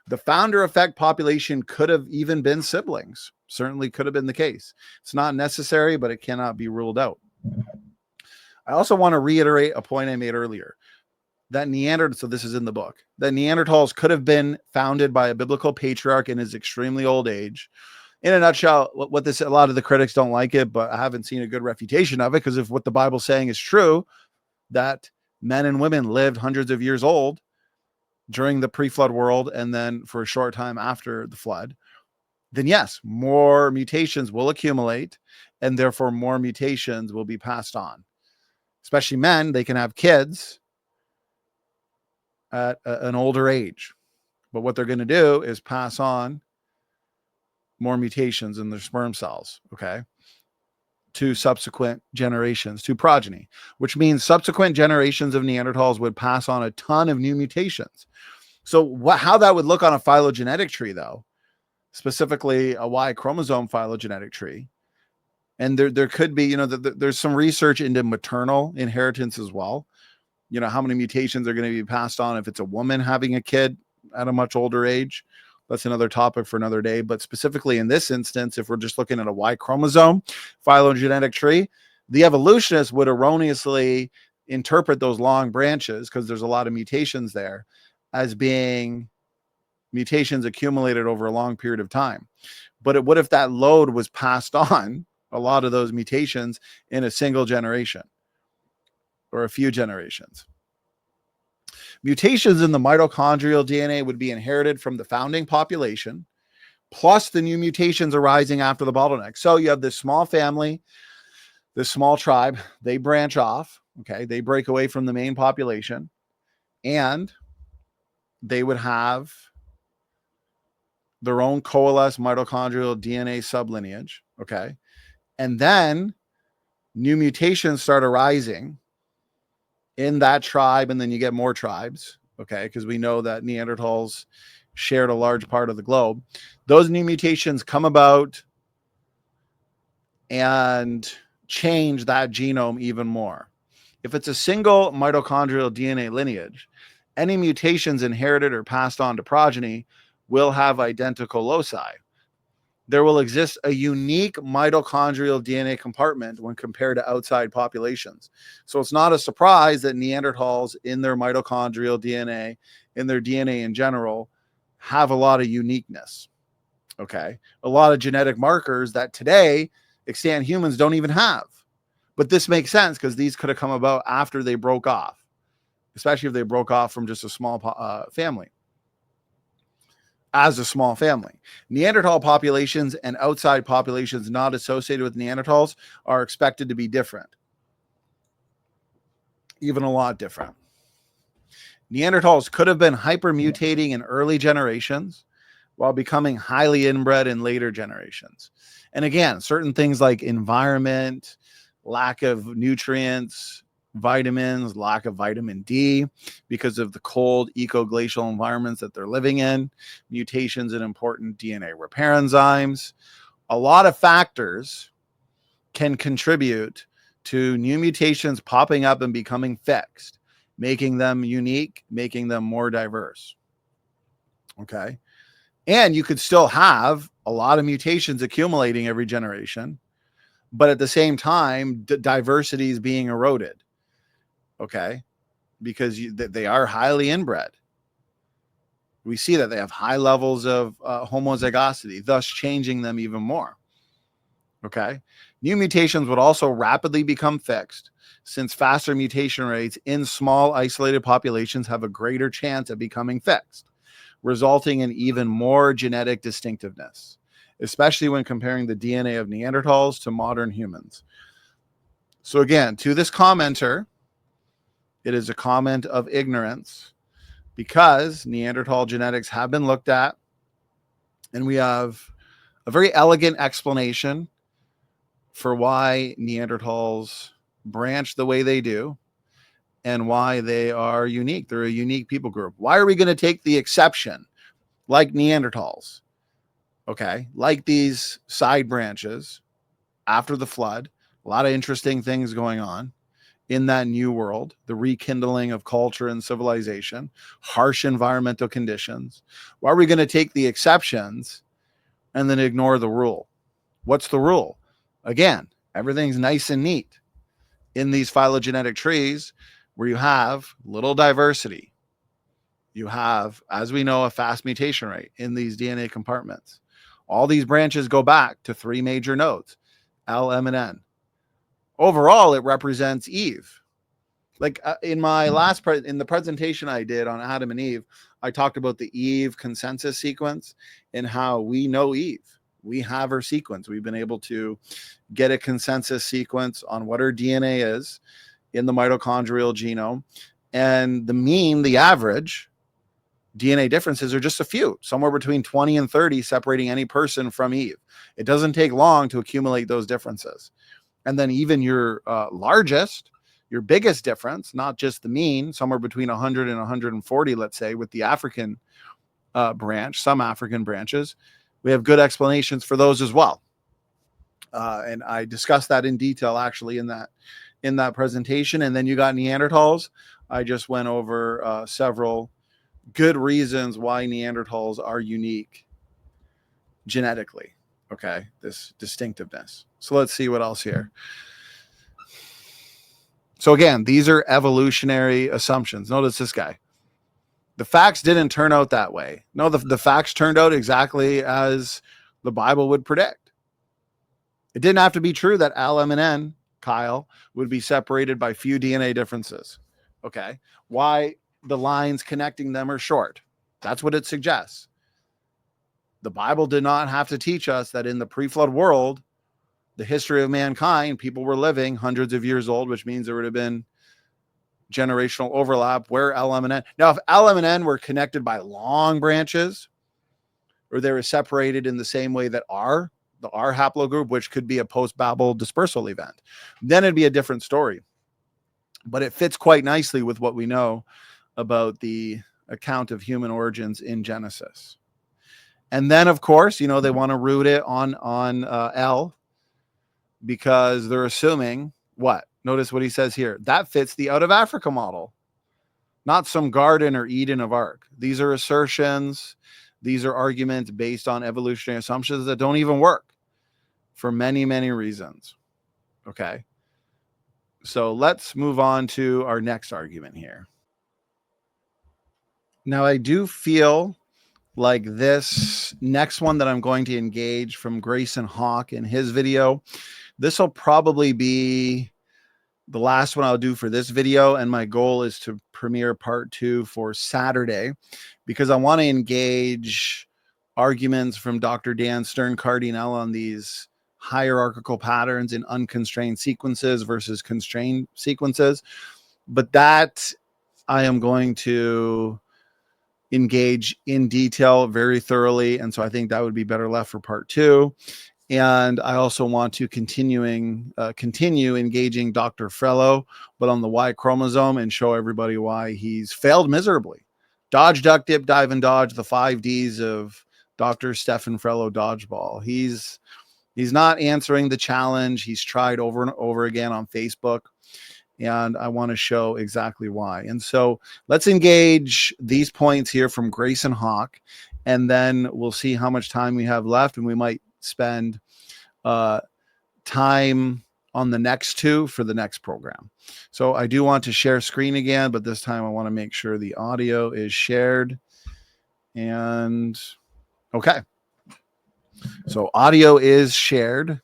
The founder effect population could have even been siblings. Certainly could have been the case. It's not necessary, but it cannot be ruled out. I also want to reiterate a point I made earlier. That so this is in the book, that Neanderthals could have been founded by a biblical patriarch in his extremely old age. In a nutshell, what this, a lot of the critics don't like it, but I haven't seen a good refutation of it, because if what the Bible's saying is true, that men and women lived hundreds of years old during the pre-flood world and then for a short time after the flood, then yes, more mutations will accumulate, and therefore more mutations will be passed on. Especially men, they can have kids at an older age, but what they're going to do is pass on more mutations in their sperm cells, okay, to subsequent generations, to progeny, which means subsequent generations of Neanderthals would pass on a ton of new mutations. So how that would look on a phylogenetic tree, though, specifically a Y chromosome phylogenetic tree, and there could be, you know, there's some research into maternal inheritance as well. You know, how many mutations are going to be passed on if it's a woman having a kid at a much older age. That's another topic for another day. But specifically in this instance, if we're just looking at a Y chromosome phylogenetic tree, the evolutionists would erroneously interpret those long branches, because there's a lot of mutations there, as being mutations accumulated over a long period of time. But what if that load was passed on, a lot of those mutations, in a single generation or a few generations? Mutations in the mitochondrial DNA would be inherited from the founding population, plus the new mutations arising after the bottleneck. So you have this small family, this small tribe, they branch off, okay, they break away from the main population, and they would have their own coalesced mitochondrial DNA sublineage, okay? And then new mutations start arising in that tribe, and then you get more tribes, okay? Because we know that Neanderthals shared a large part of the globe. Those new mutations come about and change that genome even more. If it's a single mitochondrial DNA lineage, any mutations inherited or passed on to progeny will have identical loci. There will exist a unique mitochondrial DNA compartment when compared to outside populations. So it's not a surprise that Neanderthals, in their mitochondrial DNA, in their DNA in general, have a lot of uniqueness. Okay. A lot of genetic markers that today extant humans don't even have. But this makes sense, because these could have come about after they broke off, especially if they broke off from just a small family. As a small family, Neanderthal populations and outside populations not associated with Neanderthals are expected to be different. even a lot different. Neanderthals could have been hypermutating in early generations while becoming highly inbred in later generations. And again, certain things like environment, lack of nutrients, vitamins, lack of vitamin D because of the cold ecoglacial environments that they're living in, mutations in important DNA repair enzymes. A lot of factors can contribute to new mutations popping up and becoming fixed, making them unique, making them more diverse. Okay. And you could still have a lot of mutations accumulating every generation, but at the same time, diversity is being eroded. Okay. Because they are highly inbred. We see that they have high levels of homozygosity, thus changing them even more. Okay. New mutations would also rapidly become fixed, since faster mutation rates in small isolated populations have a greater chance of becoming fixed, resulting in even more genetic distinctiveness, especially when comparing the DNA of Neanderthals to modern humans. So again, to this commenter, it is a comment of ignorance because Neanderthal genetics have been looked at, and we have a very elegant explanation for why Neanderthals branch the way they do and why they are unique. They're a unique people group. Why are we going to take the exception like Neanderthals? Okay, like these side branches after the flood, a lot of interesting things going on in that new world, the rekindling of culture and civilization, harsh environmental conditions. Why are we going to take the exceptions and then ignore the rule? What's the rule? Again, everything's nice and neat in these phylogenetic trees where you have little diversity. You have, as we know, a fast mutation rate in these DNA compartments. All these branches go back to 3 major nodes, L, M, and N. Overall, it represents Eve. Like in my last in the presentation I did on Adam and Eve, I talked about the Eve consensus sequence and how we know Eve. We have her sequence. We've been able to get a consensus sequence on what her DNA is in the mitochondrial genome. And the mean, the average DNA differences are just a few, somewhere between 20 and 30, separating any person from Eve. It doesn't take long to accumulate those differences. And then even your largest, your biggest difference, not just the mean, somewhere between 100 and 140, let's say, with the African branch, some African branches, we have good explanations for those as well. And I discussed that in detail actually in that presentation. And then you got Neanderthals. I just went over several good reasons why Neanderthals are unique genetically. Okay, this distinctiveness. So let's see what else here. So again, these are evolutionary assumptions. Notice this guy. The facts didn't turn out that way. No, the facts turned out exactly as the Bible would predict. It didn't have to be true that L, M, and N, Kyle, would be separated by few DNA differences. Okay. Why the lines connecting them are short. That's what it suggests. The Bible did not have to teach us that in the pre-flood world, the history of mankind, people were living hundreds of years old, which means there would have been generational overlap where L, M, and N. Now, if L, M, and N were connected by long branches, or they were separated in the same way that the R haplogroup, which could be a post-Babel dispersal event, then it'd be a different story. But it fits quite nicely with what we know about the account of human origins in Genesis. And then, of course, they want to root it on L because they're assuming what? Notice what he says here. That fits the out of Africa model, not some Garden or Eden of Ark. These are assertions. These are arguments based on evolutionary assumptions that don't even work for many, many reasons. Okay. So let's move on to our next argument here. Now, I do feel like this next one that I'm going to engage from Grayson Hawk in his video, this will probably be the last one I'll do for this video. And my goal is to premiere part 2 for Saturday because I want to engage arguments from Dr. Dan Stern Cardinale on these hierarchical patterns in unconstrained sequences versus constrained sequences. But that I am going to engage in detail very thoroughly. And so I think that would be better left for part 2. And I also want to continue engaging Dr. Frello, but on the Y chromosome, and show everybody why he's failed miserably. Dodge, duck, dip, dive, and dodge, the 5 Ds of Dr. Stefan Frello dodgeball. He's not answering the challenge. He's tried over and over again on Facebook, and I want to show exactly why. And so let's engage these points here from Grayson Hawk, and then we'll see how much time we have left, and we might spend time on the next 2 for the next program. So I do want to share screen again, but this time I want to make sure the audio is shared. And okay. So audio is shared.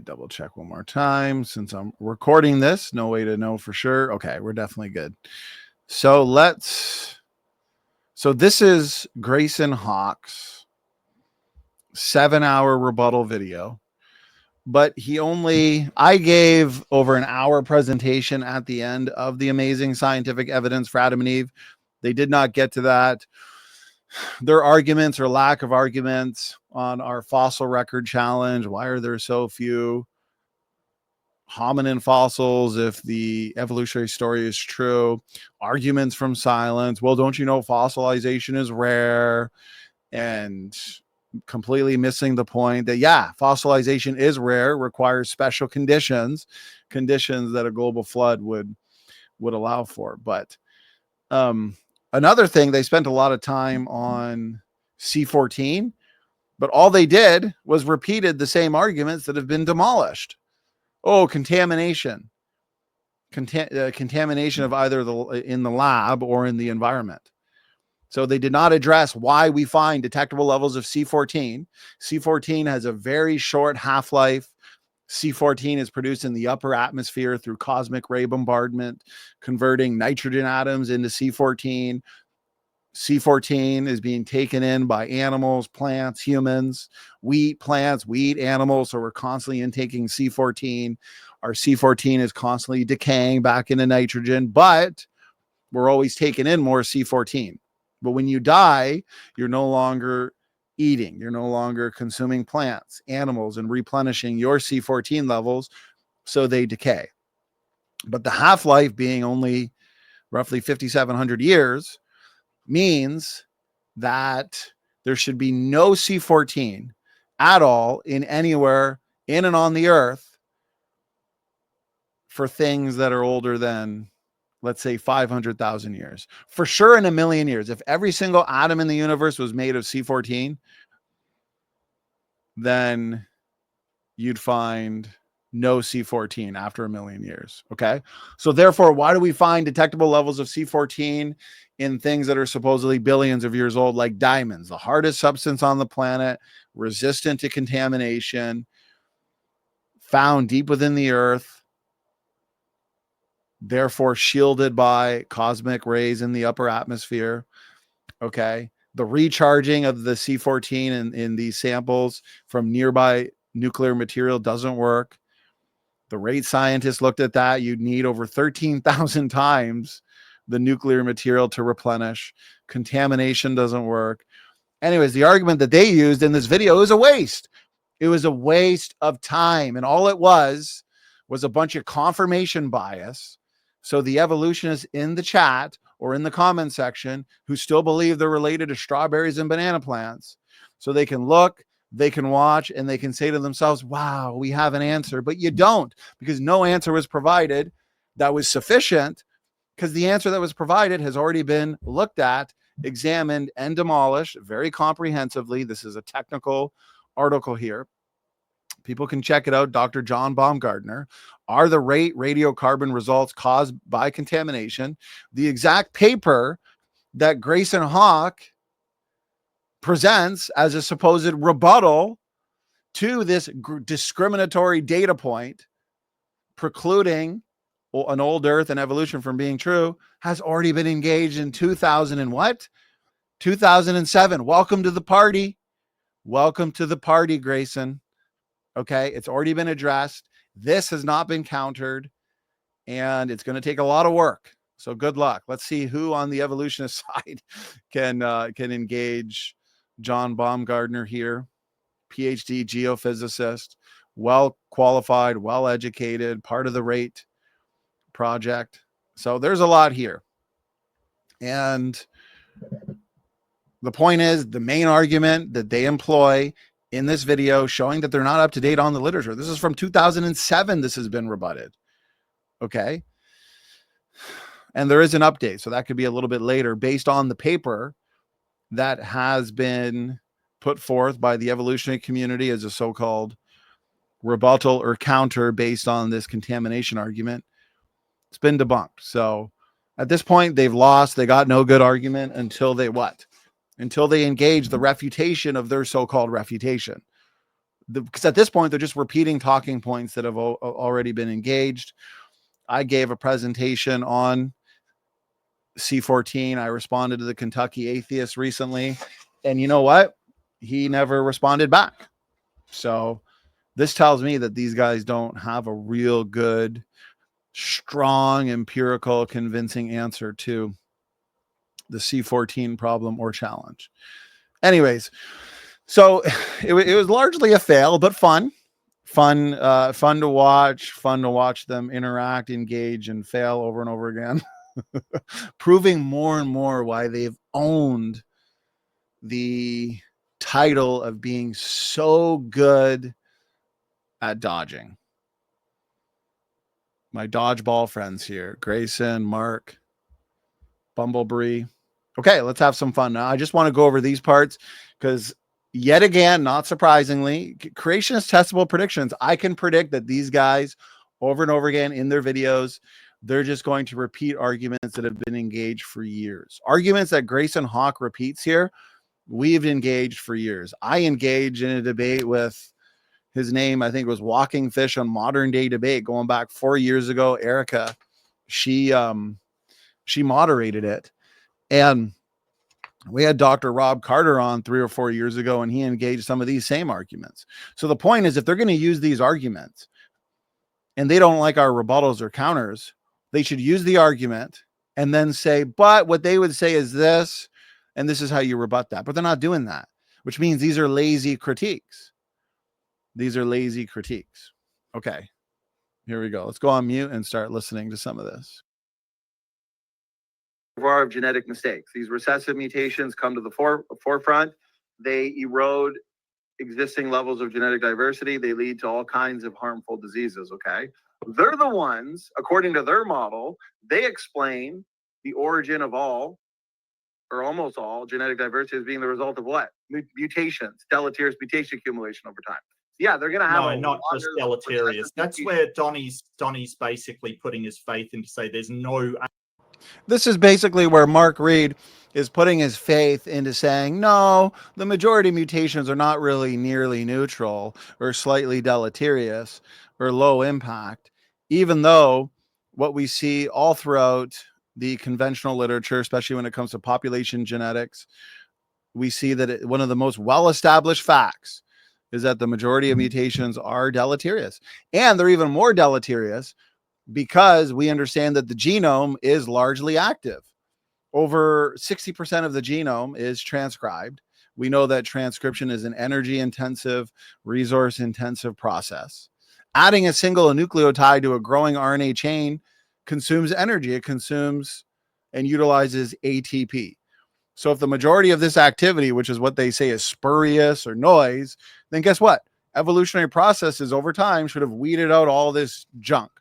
Double check one more time since I'm recording this. No way to know for sure. Okay, we're definitely good. So this is Grayson Hawk's 7-hour rebuttal video, but I gave over an hour presentation at the end of the amazing scientific evidence for Adam and Eve. They did not get to that. Their arguments or lack of arguments on our fossil record challenge. Why are there so few hominin fossils if the evolutionary story is true? Arguments from silence. Well, don't you know fossilization is rare? And completely missing the point that, yeah, fossilization is rare, requires special conditions that a global flood would allow for. But another thing, they spent a lot of time on C14, but all they did was repeated the same arguments that have been demolished. Oh, contamination of either in the lab or in the environment. So they did not address why we find detectable levels of C14. C14 has a very short half-life. C14 is produced in the upper atmosphere through cosmic ray bombardment, converting nitrogen atoms into C14. C14 is being taken in by animals, plants, humans. We eat plants, we eat animals, so we're constantly intaking C14. Our C14 is constantly decaying back into nitrogen, but we're always taking in more C14. But when you die, you're no longer eating. You're no longer consuming plants, animals, and replenishing your C14 levels, so they decay. But the half-life being only roughly 5,700 years means that there should be no C14 at all in anywhere in and on the earth for things that are older than, let's say, 500,000 years. For sure in a million years. If every single atom in the universe was made of C14, then you'd find no C14 after a million years. Okay. So therefore, why do we find detectable levels of C14 in things that are supposedly billions of years old, like diamonds, the hardest substance on the planet, resistant to contamination, found deep within the earth, therefore shielded by cosmic rays in the upper atmosphere? Okay. The recharging of the C14 in these samples from nearby nuclear material doesn't work. The rate scientists looked at that. You'd need over 13,000 times the nuclear material to replenish. Contamination doesn't work. Anyways, the argument that they used in this video is a waste. It was a waste of time. And all it was a bunch of confirmation bias. So the evolutionists in the chat or in the comment section who still believe they're related to strawberries and banana plants, so they can look, they can watch, and they can say to themselves, wow, we have an answer. But you don't, because no answer was provided that was sufficient, because the answer that was provided has already been looked at, examined, and demolished very comprehensively. This is a technical article here. People can check it out. Dr. John Baumgartner. Are the radiocarbon results caused by contamination? The exact paper that Grayson Hawk presents as a supposed rebuttal to this discriminatory data point precluding an old earth and evolution from being true has already been engaged in 2000 and what? 2007. Welcome to the party. Welcome to the party, Grayson. Okay, it's already been addressed. This has not been countered. and it's going to take a lot of work. So good luck. Let's see who on the evolutionist side can engage John Baumgartner here, PhD geophysicist, well qualified, well educated, part of the RATE project. So there's a lot here. And the point is, the main argument that they employ in this video showing that they're not up to date on the literature. This is from 2007. This has been rebutted. Okay. And there is an update. So that could be a little bit later based on the paper that has been put forth by the evolutionary community as a so-called rebuttal or counter based on this contamination argument. It's been debunked. So at this point, they've lost. They got no good argument until they what? Until they engage the refutation of their so-called refutation. Because at this point, they're just repeating talking points that have already been engaged. I gave a presentation on C14. I responded to the Kentucky atheist recently. And you know what? He never responded back. So this tells me that these guys don't have a real good, strong, empirical, convincing answer to the C14 problem or challenge. Anyways, so it was largely a fail, but fun to watch them interact, engage, and fail over and over again, proving more and more why they've owned the title of being so good at dodging. My dodgeball friends here, Grayson, Mark, Bumblebee. Okay, let's have some fun now. I just want to go over these parts because yet again, not surprisingly, creationist testable predictions. I can predict that these guys over and over again in their videos, they're just going to repeat arguments that have been engaged for years. Arguments that Grayson Hawk repeats here, we've engaged for years. I engaged in a debate with his name, I think it was Walking Fish on Modern Day Debate going back 4 years ago. Erica, she moderated it. And we had Dr. Rob Carter on 3 or 4 years ago, and he engaged some of these same arguments. So the point is, if they're going to use these arguments and they don't like our rebuttals or counters, they should use the argument and then say, but what they would say is this, and this is how you rebut that. But they're not doing that, which means these are lazy critiques. These are lazy critiques. Okay, here we go. Let's go on mute and start listening to some of this. Of genetic mistakes. These recessive mutations come to the forefront. They erode existing levels of genetic diversity. They lead to all kinds of harmful diseases. Okay. They're the ones, according to their model, they explain the origin of all or almost all genetic diversity as being the result of what? Mutations, deleterious mutation accumulation over time. Yeah, they're going to have not just deleterious. That's where Donny's basically putting his faith in to say there's no. This is basically where Mark Reed is putting his faith into saying, no, the majority of mutations are not really nearly neutral or slightly deleterious or low impact, even though what we see all throughout the conventional literature, especially when it comes to population genetics, we see that one of the most well-established facts is that the majority of mutations are deleterious. And they're even more deleterious because we understand that the genome is largely active. Over 60% of the genome is transcribed. We know that transcription is an energy-intensive, resource-intensive process. Adding a single nucleotide to a growing RNA chain consumes energy. It consumes and utilizes ATP. So if the majority of this activity, which is what they say is spurious or noise, then guess what? Evolutionary processes over time should have weeded out all this junk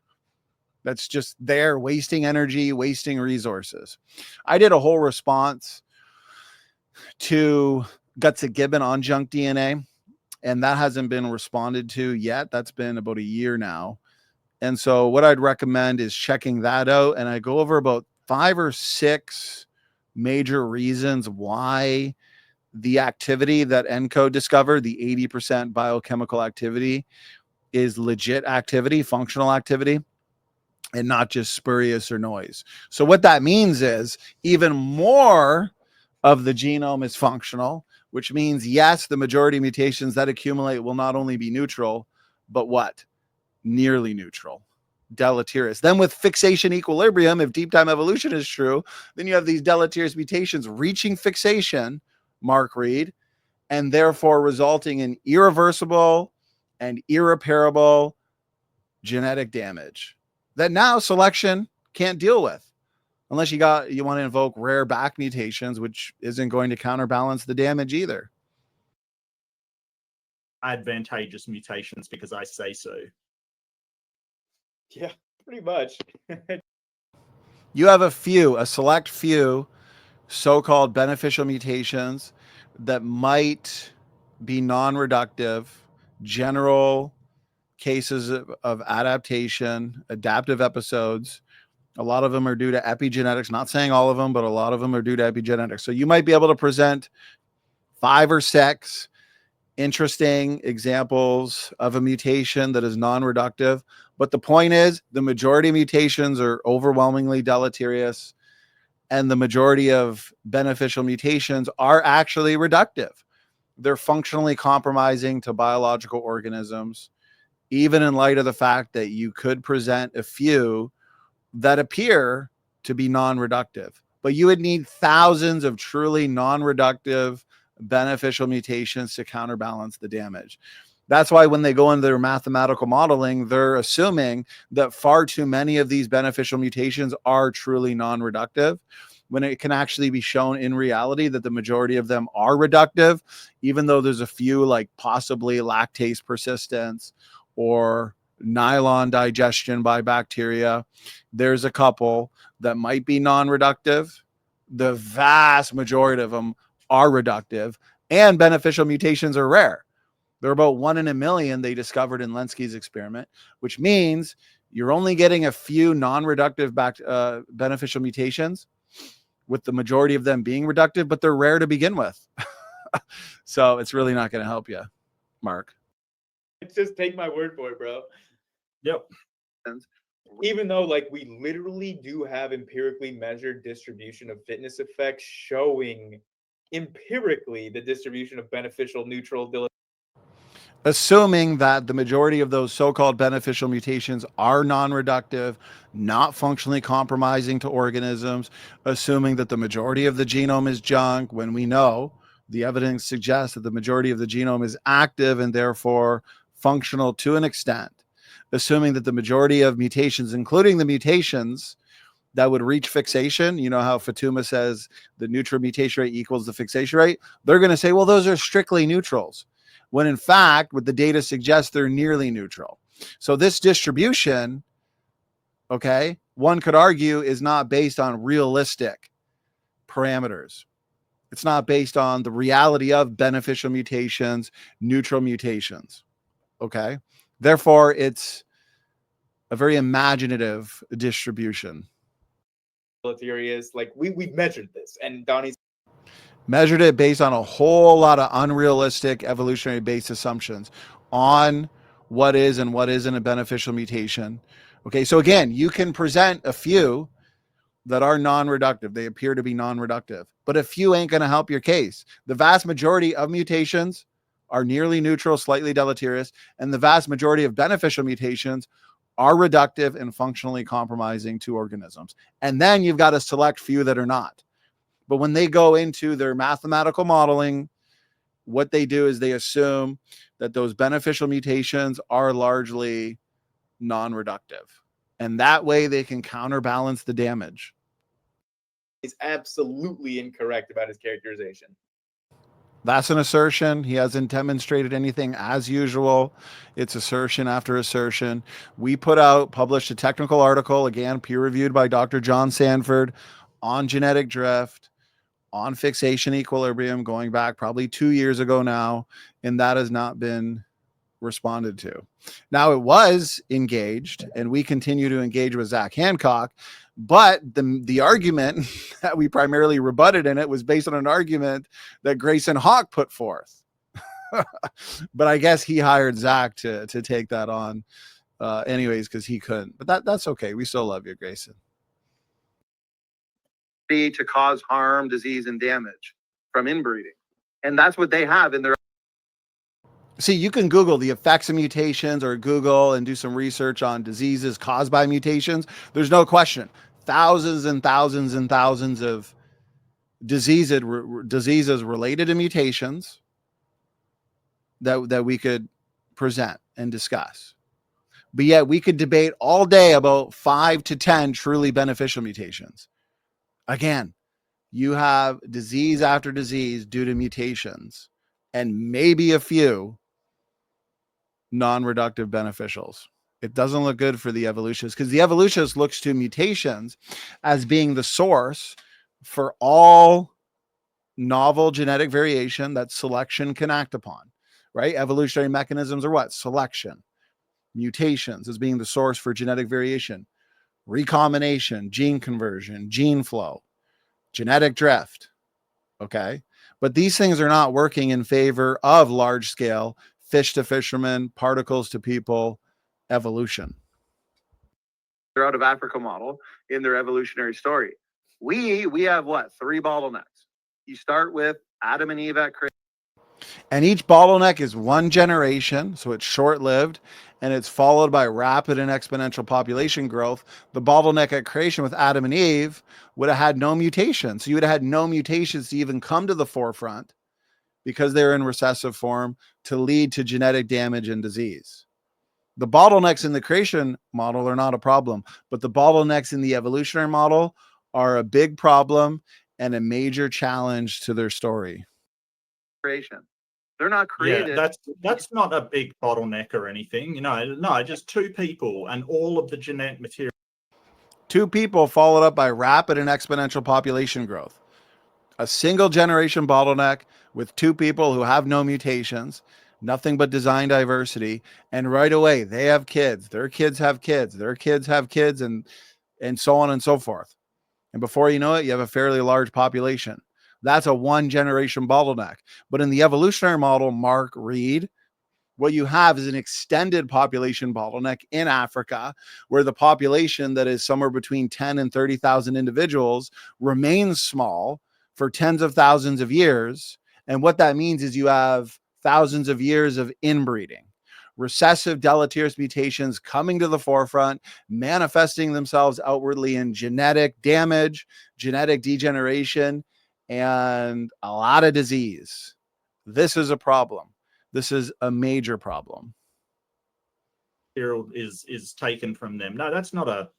that's just there, wasting energy, wasting resources. I did a whole response to Gutsick Gibbon on junk DNA, and that hasn't been responded to yet. That's been about a year now. And so what I'd recommend is checking that out. And I go over about 5 or 6 major reasons why the activity that ENCODE discovered, the 80% biochemical activity, is legit activity, functional activity, and not just spurious or noise. So what that means is even more of the genome is functional, which means, yes, the majority of mutations that accumulate will not only be neutral, but what? Nearly neutral. deleterious. Then with fixation equilibrium, if deep time evolution is true, then you have these deleterious mutations reaching fixation, Mark Reed, and therefore resulting in irreversible and irreparable genetic damage that now selection can't deal with, unless you want to invoke rare back mutations, which isn't going to counterbalance the damage either. Advantageous mutations because I say so. Yeah, pretty much. You have a select few so-called beneficial mutations that might be non-reductive, general cases of adaptation, adaptive episodes. A lot of them are due to epigenetics, not saying all of them, but a lot of them are due to epigenetics. So you might be able to present 5 or 6 interesting examples of a mutation that is non-reductive. But the point is, the majority of mutations are overwhelmingly deleterious, and the majority of beneficial mutations are actually reductive. They're functionally compromising to biological organisms, even in light of the fact that you could present a few that appear to be non-reductive. But you would need thousands of truly non-reductive beneficial mutations to counterbalance the damage. That's why when they go into their mathematical modeling, they're assuming that far too many of these beneficial mutations are truly non-reductive, when it can actually be shown in reality that the majority of them are reductive, even though there's a few, like possibly lactase persistence or nylon digestion by bacteria. There's a couple that might be non-reductive. The vast majority of them are reductive, and beneficial mutations are rare. They're about 1 in a million, they discovered in Lenski's experiment, which means you're only getting a few non-reductive beneficial mutations, with the majority of them being reductive, but they're rare to begin with. So it's really not going to help you, Mark. Just take my word for it, bro. Yep. Even though, like, we literally do have empirically measured distribution of fitness effects showing empirically the distribution of beneficial, neutral, assuming that the majority of those so-called beneficial mutations are non-reductive, not functionally compromising to organisms, assuming that the majority of the genome is junk, when we know the evidence suggests that the majority of the genome is active and therefore functional to an extent, assuming that the majority of mutations, including the mutations that would reach fixation, you know how Fatuma says the neutral mutation rate equals the fixation rate, they're going to say, well, those are strictly neutrals, when in fact, what the data suggests, they're nearly neutral. So this distribution, okay, one could argue is not based on realistic parameters. It's not based on the reality of beneficial mutations, neutral mutations, okay? Therefore, it's a very imaginative distribution. deleterious. Like, we've measured this, and Donnie's measured it based on a whole lot of unrealistic evolutionary based assumptions on what is and what isn't a beneficial mutation. Okay, so again, you can present a few that are non-reductive. They appear to be non-reductive, but a few ain't going to help your case. The vast majority of mutations are nearly neutral, slightly deleterious, and the vast majority of beneficial mutations are reductive and functionally compromising to organisms. And then you've got a select few that are not. But when they go into their mathematical modeling, what they do is they assume that those beneficial mutations are largely non-reductive. And that way they can counterbalance the damage. is absolutely incorrect about his characterization. That's an assertion. He hasn't demonstrated anything as usual. It's assertion after assertion. We published a technical article, again, peer-reviewed by Dr. John Sanford, on genetic drift, on fixation equilibrium, going back probably 2 years ago now, and that has not been responded to. Now, it was engaged, and we continue to engage with Zach Hancock, but the argument that we primarily rebutted in it was based on an argument that Grayson Hawk put forth. But I guess he hired Zach to take that on anyways, because he couldn't. But that's okay. We still love you, Grayson. To cause harm, disease, and damage from inbreeding. And that's what they have in their... See, you can Google the effects of mutations, or Google and do some research on diseases caused by mutations. There's no question. Thousands and thousands and thousands of diseases related to mutations that we could present and discuss. But yet we could debate all day about 5 to 10 truly beneficial mutations. Again, you have disease after disease due to mutations, and maybe a few non-reductive beneficials. It doesn't look good for the evolutionists, because the evolutionist looks to mutations as being the source for all novel genetic variation that selection can act upon, right? Evolutionary mechanisms are what? Selection. Mutations as being the source for genetic variation, recombination, gene conversion, gene flow, genetic drift. Okay. But these things are not working in favor of large scale fish to fishermen, particles to people evolution. They're out of Africa model in their evolutionary story. We have what? 3 bottlenecks. You start with Adam and Eve at creation. And each bottleneck is 1 generation, so it's short-lived, and it's followed by rapid and exponential population growth. The bottleneck at creation with Adam and Eve would have had no mutations. So you would have had no mutations to even come to the forefront, because they're in recessive form, to lead to genetic damage and disease. The bottlenecks in the creation model are not a problem, but the bottlenecks in the evolutionary model are a big problem and a major challenge to their story. Creation. They're not created. Yeah, that's not a big bottleneck or anything. No, just 2 people and all of the genetic material. 2 people followed up by rapid and exponential population growth. A single generation bottleneck with 2 people who have no mutations, nothing but design diversity, and right away they have kids, their kids have kids, their kids have kids, and so on and so forth. And before you know it, you have a fairly large population. That's a 1 generation bottleneck. But in the evolutionary model, Mark Reed, what you have is an extended population bottleneck in Africa, where the population that is somewhere between 10 and 30,000 individuals remains small for tens of thousands of years. And what that means is you have thousands of years of inbreeding, recessive deleterious mutations coming to the forefront, manifesting themselves outwardly in genetic damage, genetic degeneration, and a lot of disease. This is a problem. This is a major problem. Is taken from them. No, it's not a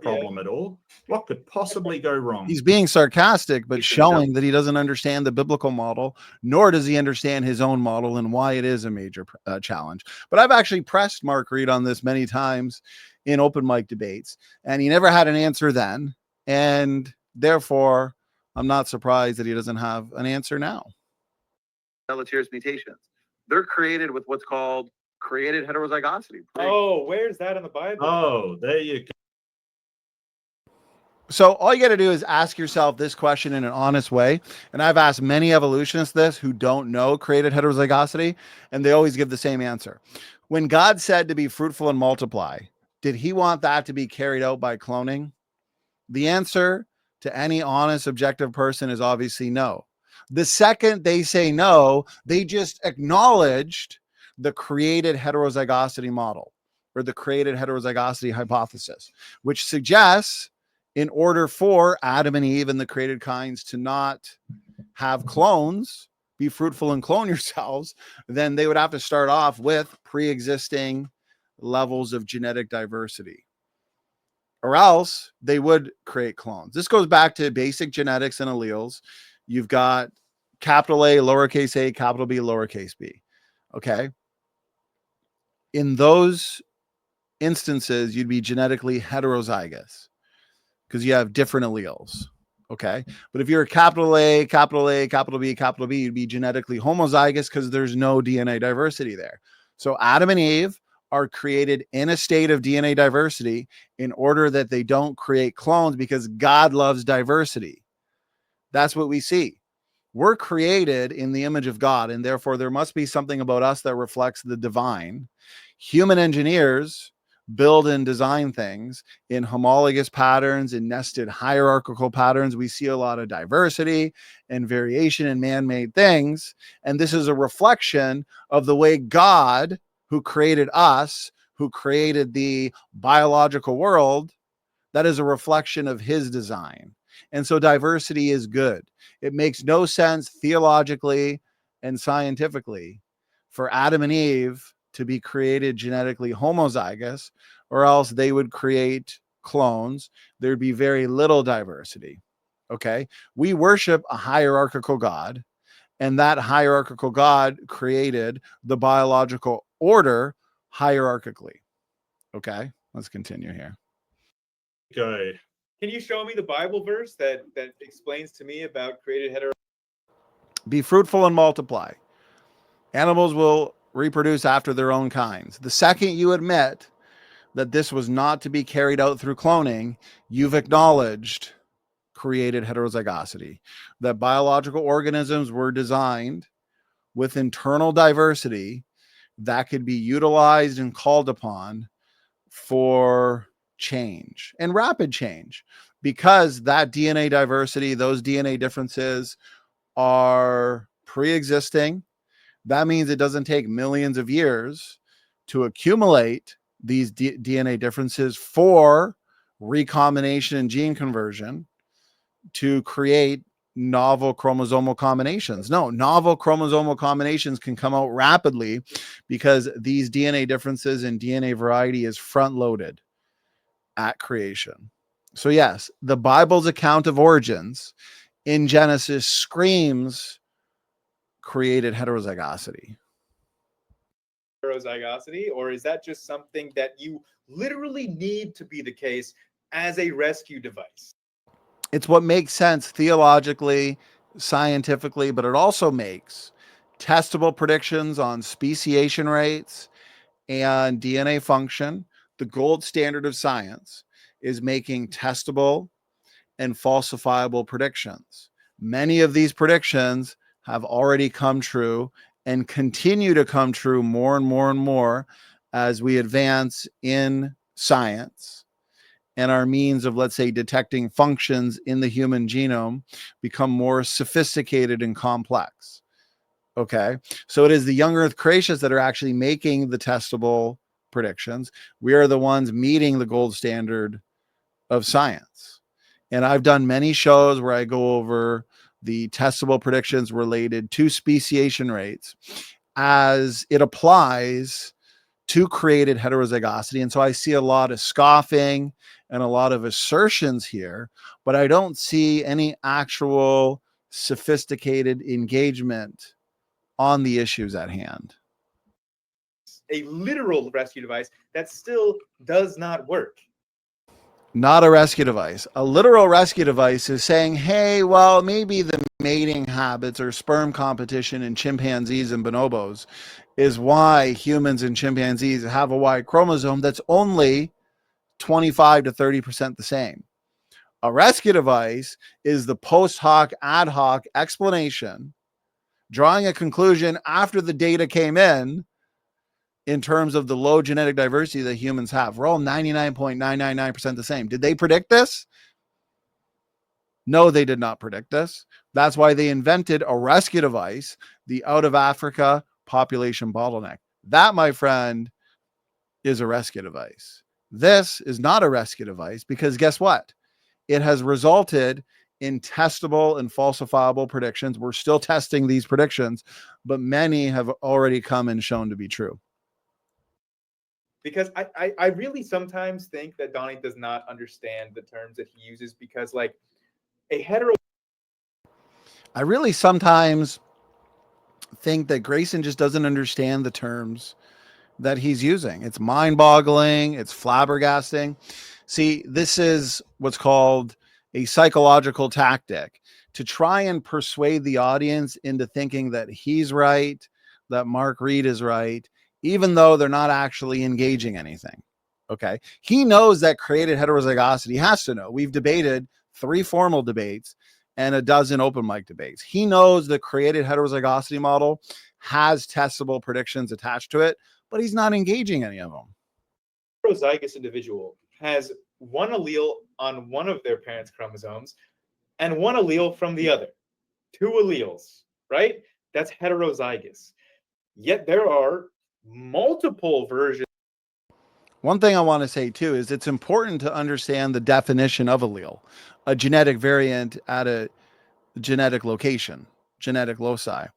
problem at all. What could possibly go wrong? He's being sarcastic, but showing that he doesn't understand the biblical model, nor does he understand his own model and why it is a major challenge. But I've actually pressed Mark Reed on this many times in open mic debates, and he never had an answer then. And therefore, I'm not surprised that he doesn't have an answer now. Deleterious mutations. They're created with what's called created heterozygosity. Oh, where's that in the Bible? Oh, there you go. So all you got to do is ask yourself this question in an honest way. And I've asked many evolutionists this who don't know created heterozygosity, and they always give the same answer. When God said to be fruitful and multiply, did he want that to be carried out by cloning? The answer to any honest, objective person is obviously no. The second they say no, they just acknowledged the created heterozygosity model, or the created heterozygosity hypothesis, which suggests in order for Adam and Eve and the created kinds to not have clones, be fruitful and clone yourselves, then they would have to start off with pre-existing levels of genetic diversity, or else they would create clones. This goes back to basic genetics and alleles. You've got capital A, lowercase a, capital B, lowercase b. Okay. In those instances, you'd be genetically heterozygous because you have different alleles. Okay. But if you're capital A, capital A, capital B, you'd be genetically homozygous because there's no DNA diversity there. So Adam and Eve are created in a state of DNA diversity in order that they don't create clones, because God loves diversity. That's what we see. We're created in the image of God, and therefore there must be something about us that reflects the divine. Human engineers build and design things in homologous patterns, in nested hierarchical patterns. We see a lot of diversity and variation in man-made things. And this is a reflection of the way God, who created us, who created the biological world, that is a reflection of his design. And so diversity is good. It makes no sense theologically and scientifically for Adam and Eve to be created genetically homozygous, or else they would create clones. There'd be very little diversity. Okay. We worship a hierarchical God, and that hierarchical God created the biological order hierarchically. Okay. Let's continue here. Go. Can you show me the Bible verse that explains to me about created heterozygosity? Be fruitful and multiply. Animals will reproduce after their own kinds. The second you admit that this was not to be carried out through cloning, you've acknowledged created heterozygosity, that biological organisms were designed with internal diversity that could be utilized and called upon for change and rapid change, because that DNA diversity, those DNA differences are pre-existing. That means it doesn't take millions of years to accumulate these DNA differences for recombination and gene conversion to create novel chromosomal combinations. No, novel chromosomal combinations can come out rapidly because these DNA differences and DNA variety is front loaded at creation. So yes, the Bible's account of origins in Genesis screams created heterozygosity. Heterozygosity, or is that just something that you literally need to be the case as a rescue device? It's what makes sense theologically, scientifically, but it also makes testable predictions on speciation rates and DNA function. The gold standard of science is making testable and falsifiable predictions. Many of these predictions have already come true and continue to come true more and more and more as we advance in science, and our means of, let's say, detecting functions in the human genome become more sophisticated and complex. Okay. So it is the young earth creationists that are actually making the testable predictions. We are the ones meeting the gold standard of science. And I've done many shows where I go over the testable predictions related to speciation rates as it applies to created heterozygosity. And so I see a lot of scoffing and a lot of assertions here, but I don't see any actual sophisticated engagement on the issues at hand. A literal rescue device that still does not work. Not a rescue device. A literal rescue device is saying, hey, well, maybe the mating habits or sperm competition in chimpanzees and bonobos is why humans and chimpanzees have a Y chromosome that's only 25 to 30% the same. A rescue device is the post hoc, ad hoc explanation, drawing a conclusion after the data came in terms of the low genetic diversity that humans have. We're all 99.999% the same. Did they predict this? No, they did not predict this. That's why they invented a rescue device, the out of Africa population bottleneck. That, my friend, is a rescue device. This is not a rescue device because guess what? It has resulted in testable and falsifiable predictions. We're still testing these predictions, but many have already come and shown to be true. Because I really sometimes think that Donny does not understand the terms that he uses, because like a hetero. I really sometimes think that Grayson just doesn't understand the terms that he's using. It's mind-boggling. It's flabbergasting. See, this is what's called a psychological tactic to try and persuade the audience into thinking that he's right, that Mark Reed is right, even though they're not actually engaging anything. Okay. He knows that created heterozygosity. He has to know. We've debated 3 formal debates and a dozen open mic debates. He knows the created heterozygosity model has testable predictions attached to it, but he's not engaging any of them. heterozygous individual has one allele on one of their parents' chromosomes and one allele from the other. 2 alleles, right? That's heterozygous. Yet there are multiple versions. One thing I want to say too is it's important to understand the definition of allele, a genetic variant at a genetic location, genetic loci.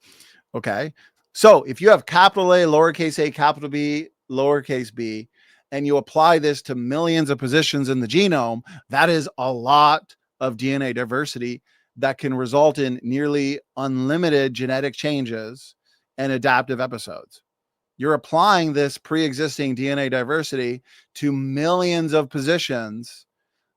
Okay. So if you have capital A, lowercase a, capital B, lowercase b, and you apply this to millions of positions in the genome, that is a lot of DNA diversity that can result in nearly unlimited genetic changes and adaptive episodes. You're applying this pre-existing DNA diversity to millions of positions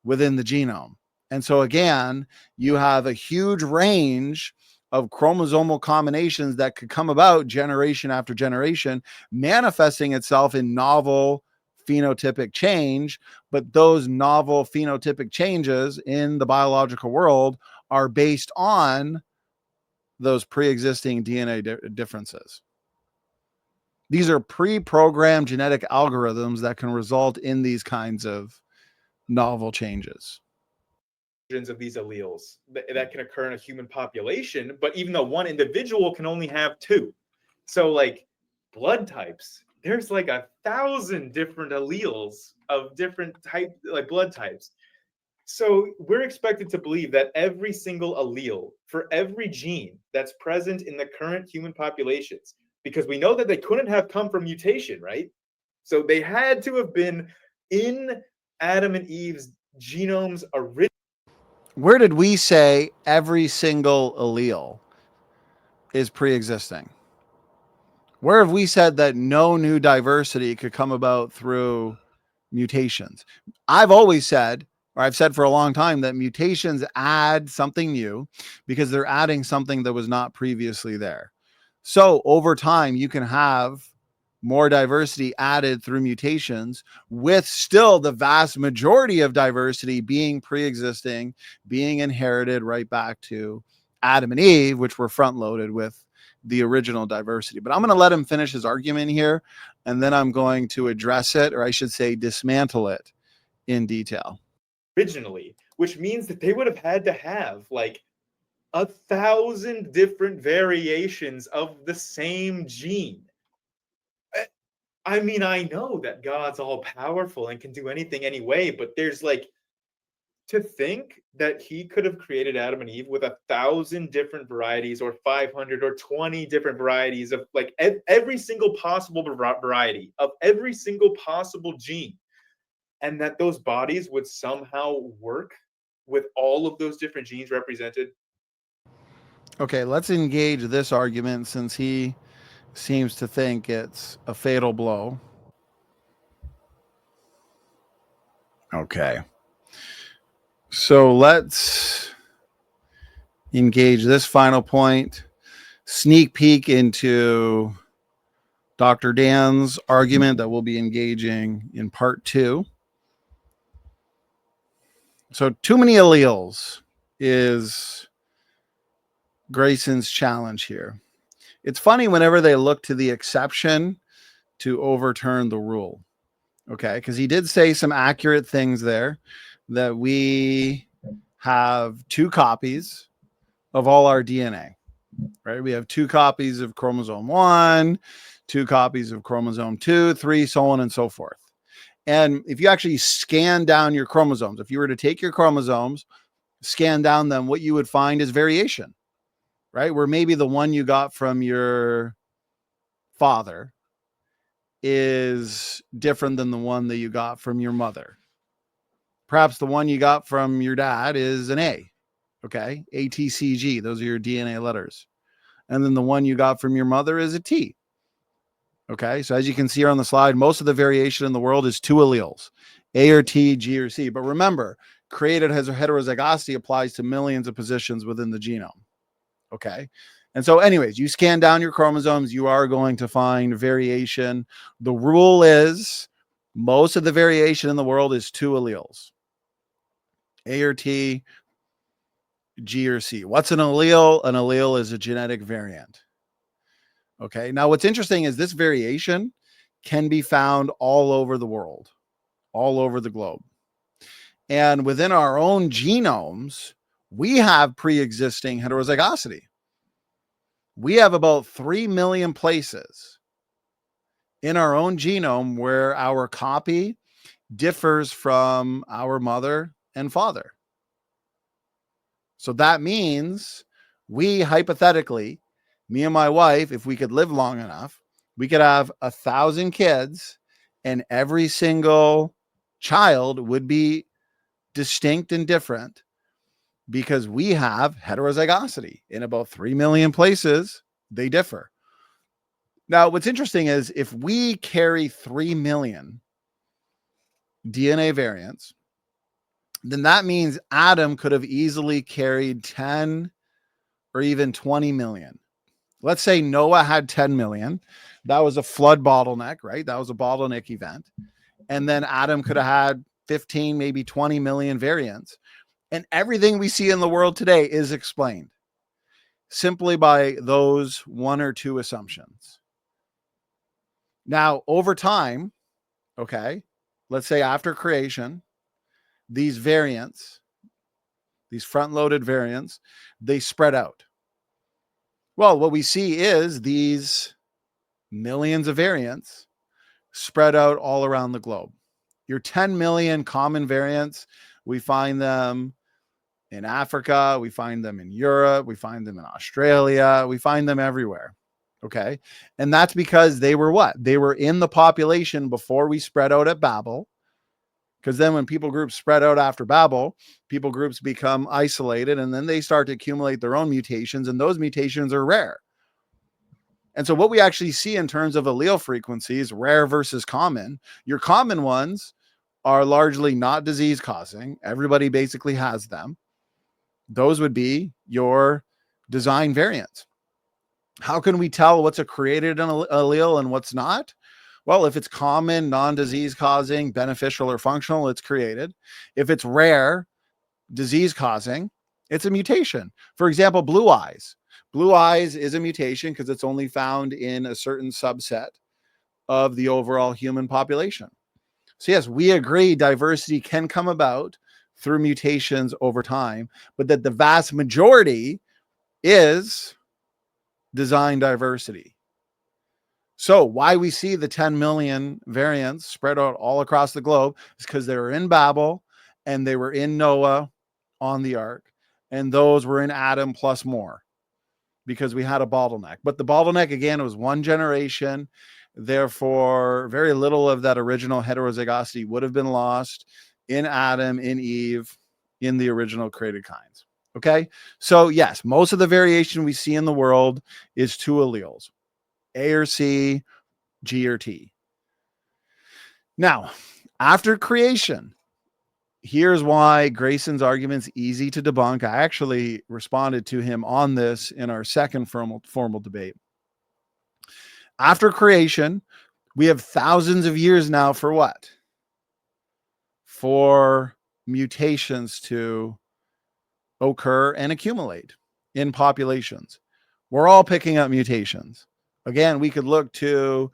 within the genome. And so again, you have a huge range of chromosomal combinations that could come about generation after generation, manifesting itself in novel phenotypic change. But those novel phenotypic changes in the biological world are based on those pre-existing DNA differences. These are pre-programmed genetic algorithms that can result in these kinds of novel changes. Of these alleles that can occur in a human population, but even though one individual can only have 2. So like blood types, there's like 1,000 different alleles of different type, like blood types. So we're expected to believe that every single allele for every gene that's present in the current human populations, because we know that they couldn't have come from mutation, right? So they had to have been in Adam and Eve's genomes originally. Where did we say every single allele is pre-existing? Where have we said that no new diversity could come about through mutations? I've always said, or I've said for a long time, that mutations add something new because they're adding something that was not previously there. So over time, you can have more diversity added through mutations, with still the vast majority of diversity being pre-existing, being inherited right back to Adam and Eve, which were front loaded with the original diversity. But I'm going to let him finish his argument here, and then I'm going to address it, or I should say dismantle it in detail. Originally, which means that they would have had to have like 1,000 different variations of the same gene. I mean, I know that God's all powerful and can do anything anyway, but there's like, to think that he could have created Adam and Eve with 1,000 different varieties, or 500 or 20 different varieties of like every single possible variety of every single possible gene, and that those bodies would somehow work with all of those different genes represented. Okay, let's engage this argument since he seems to think it's a fatal blow. Okay. So let's engage this final point, sneak peek into Dr. Dan's argument that we'll be engaging in part 2. So too many alleles is Grayson's challenge here. It's funny whenever they look to the exception to overturn the rule. Okay, because he did say some accurate things there, that we have 2 copies of all our DNA, right? We have 2 copies of chromosome 1, 2 copies of chromosome 2, 3, so on and so forth. And if you actually scan down your chromosomes, if you were to take your chromosomes, scan down them, what you would find is variation, right? Where maybe the one you got from your father is different than the one that you got from your mother. Perhaps the one you got from your dad is an A. Okay. A, T, C, G. Those are your DNA letters. And then the one you got from your mother is a T. Okay. So as you can see here on the slide, most of the variation in the world is 2 alleles, A or T, G or C. But remember, created heterozygosity applies to millions of positions within the genome. Okay. And so anyways, you scan down your chromosomes, you are going to find variation. The rule is most of the variation in the world is 2 alleles, A or T, G or C. What's an allele? An allele is a genetic variant. Okay. Now what's interesting is this variation can be found all over the world. all over the globe. And within our own genomes, we have pre-existing heterozygosity. We have about 3 million places in our own genome where our copy differs from our mother and father. So that means we hypothetically, me and my wife, if we could live long enough, we could have 1,000 kids and every single child would be distinct and different because we have heterozygosity. In about 3 million places, they differ. Now, what's interesting is if we carry 3 million DNA variants, then that means Adam could have easily carried 10 or even 20 million. Let's say Noah had 10 million. That was a flood bottleneck, right? That was a bottleneck event. And then Adam could have had 15, maybe 20 million variants. And everything we see in the world today is explained simply by those one or two assumptions. Now, over time, okay, let's say after creation, these variants, these front-loaded variants, they spread out. Well, what we see is these millions of variants spread out all around the globe. Your 10 million common variants, we find them in Africa, we find them in Europe, we find them in Australia, we find them everywhere. Okay. And that's because they were what? They were in the population before we spread out at Babel. Because then when people groups spread out after Babel, people groups become isolated and then they start to accumulate their own mutations, and those mutations are rare. And so what we actually see in terms of allele frequencies, rare versus common, your common ones are largely not disease causing. Everybody basically has them. Those would be your design variants. How can we tell what's a created allele and what's not? Well, if it's common, non-disease causing, beneficial or functional, it's created. If it's rare, disease causing, it's a mutation. For example, blue eyes. Blue eyes is a mutation because it's only found in a certain subset of the overall human population. So yes, we agree diversity can come about through mutations over time, but that the vast majority is design diversity. So why we see the 10 million variants spread out all across the globe is because they were in Babel and they were in Noah on the ark, and those were in Adam plus more because we had a bottleneck. But the bottleneck, again, was one generation. Therefore, very little of that original heterozygosity would have been lost in Adam, in Eve, in the original created kinds. Okay. So yes, most of the variation we see in the world is two alleles, A or C, G or T. Now, after creation, here's why Grayson's argument's easy to debunk. I actually responded to him on this in our second formal debate. After creation, we have thousands of years now for what? For mutations to occur and accumulate in populations. We're all picking up mutations. Again, we could look to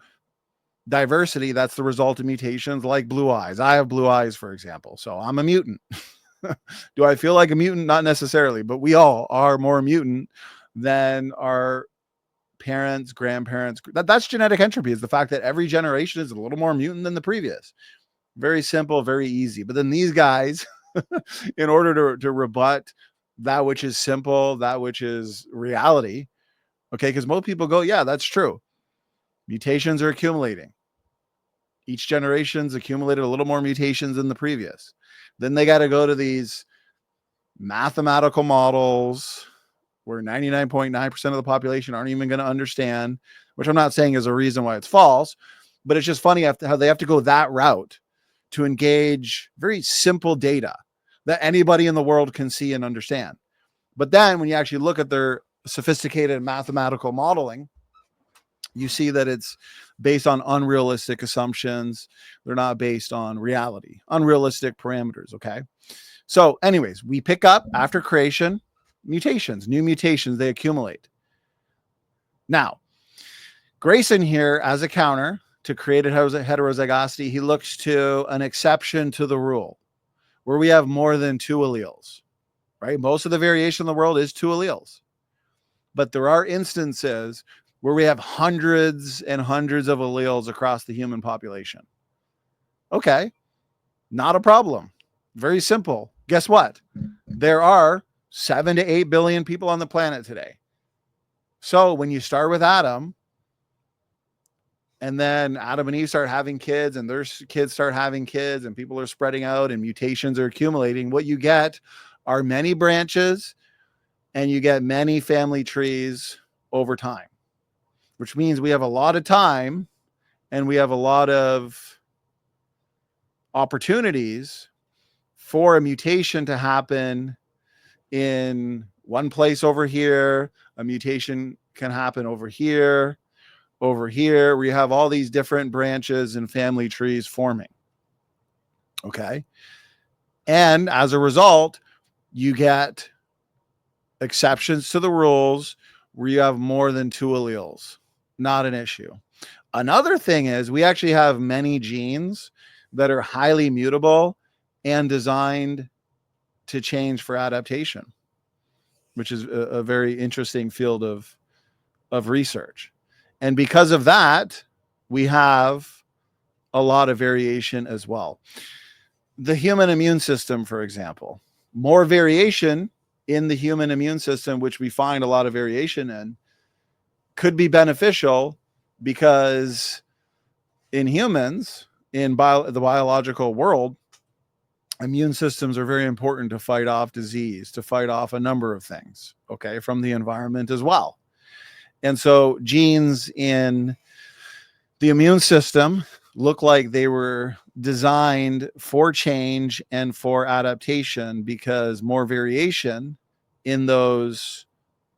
diversity. That's the result of mutations like blue eyes. I have blue eyes, for example. So I'm a mutant. Do I feel like a mutant? Not necessarily, but we all are more mutant than our parents, grandparents. That's genetic entropy, is the fact that every generation is a little more mutant than the previous. Very simple, very easy. But then these guys, in order to rebut that which is simple, that which is reality, okay, because most people go, yeah, that's true. Mutations are accumulating. Each generation's accumulated a little more mutations than the previous. Then they got to go to these mathematical models where 99.9% of the population aren't even going to understand, which I'm not saying is a reason why it's false, but it's just funny how they have to go that route to engage very simple data that anybody in the world can see and understand. But then when you actually look at their sophisticated mathematical modeling, you see that it's based on unrealistic assumptions. They're not based on reality, unrealistic parameters. Okay. So anyways, we pick up after creation, mutations, new mutations, they accumulate. Now, Grayson here, as a counter to created heterozygosity, he looks to an exception to the rule where we have more than 2 alleles, right? Most of the variation in the world is 2 alleles. But there are instances where we have hundreds and hundreds of alleles across the human population. Okay, not a problem. Very simple. Guess what? There are 7 to 8 billion people on the planet today. So when you start with Adam, and then Adam and Eve start having kids, and their kids start having kids, and people are spreading out, and mutations are accumulating, what you get are many branches, and you get many family trees over time, which means we have a lot of time, and we have a lot of opportunities for a mutation to happen in one place over here. A mutation can happen over here, where you have all these different branches and family trees forming. Okay. And as a result, you get exceptions to the rules where you have more than 2 alleles. Not an issue. Another thing is we actually have many genes that are highly mutable and designed to change for adaptation, which is a very interesting field of research. And because of that, we have a lot of variation as well. The human immune system, for example, more variation in the human immune system, which we find a lot of variation in, could be beneficial because in humans, in the biological world, immune systems are very important to fight off disease, to fight off a number of things, okay, from the environment as well. And so genes in the immune system look like they were designed for change and for adaptation because more variation in those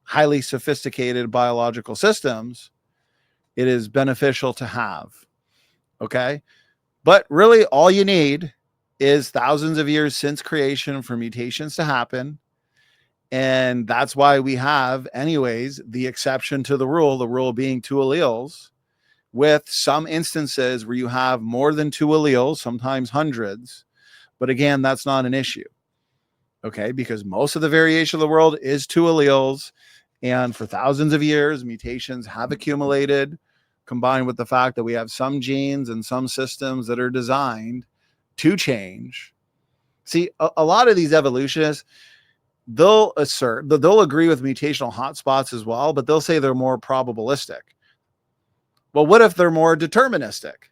highly sophisticated biological systems, it is beneficial to have. Okay. But really all you need is thousands of years since creation for mutations to happen. And that's why we have, anyways, the exception to the rule being 2 alleles, with some instances where you have more than 2 alleles, sometimes hundreds. But again, that's not an issue. Okay, because most of the variation of the world is 2 alleles. And for thousands of years, mutations have accumulated, combined with the fact that we have some genes and some systems that are designed to change. See, a lot of these evolutionists, they'll assert that they'll agree with mutational hotspots as well, but they'll say they're more probabilistic. Well, what if they're more deterministic?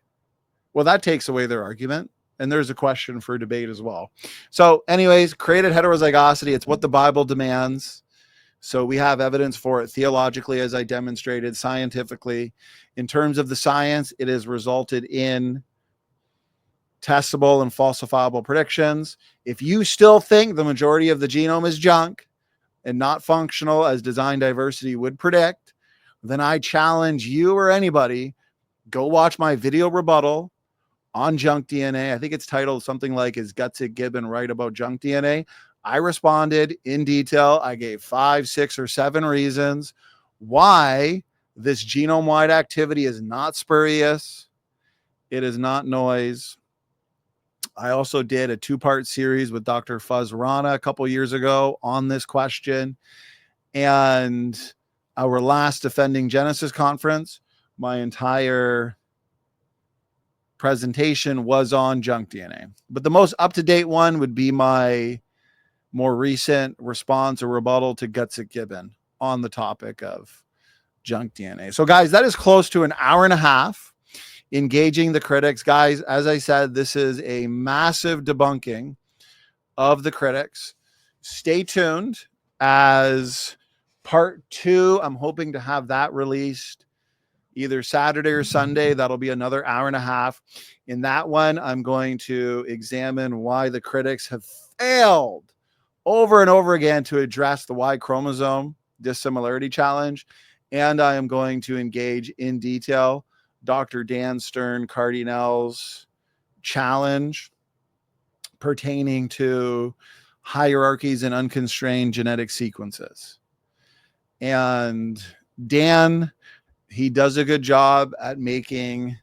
Well, that takes away their argument. And there's a question for debate as well. So anyways, created heterozygosity, it's what the Bible demands. So we have evidence for it theologically, as I demonstrated, scientifically. In terms of the science, it has resulted in testable and falsifiable predictions. If you still think the majority of the genome is junk and not functional as design diversity would predict, then I challenge you or anybody, go watch my video rebuttal on junk DNA. I think it's titled something like, "Is Gutsick Gibbon right about junk DNA?" I responded in detail. I gave 5, 6, or 7 reasons why this genome-wide activity is not spurious. It is not noise. I also did a 2-part series with Dr. Fuzz Rana a couple years ago on this question. And our last Defending Genesis conference, my entire presentation was on junk DNA. But the most up-to-date one would be my more recent response or rebuttal to Gutsick Gibbon on the topic of junk DNA. So guys, that is close to an hour and a half engaging the critics. Guys, as I said, this is a massive debunking of the critics. Stay tuned as part 2. I'm hoping to have that released either Saturday or Sunday. That'll be another hour and a half. In that one, I'm going to examine why the critics have failed over and over again to address the Y chromosome dissimilarity challenge. And I am going to engage in detail Dr. Dan Stern Cardinale's challenge pertaining to hierarchies and unconstrained genetic sequences. And Dan, he does a good job at making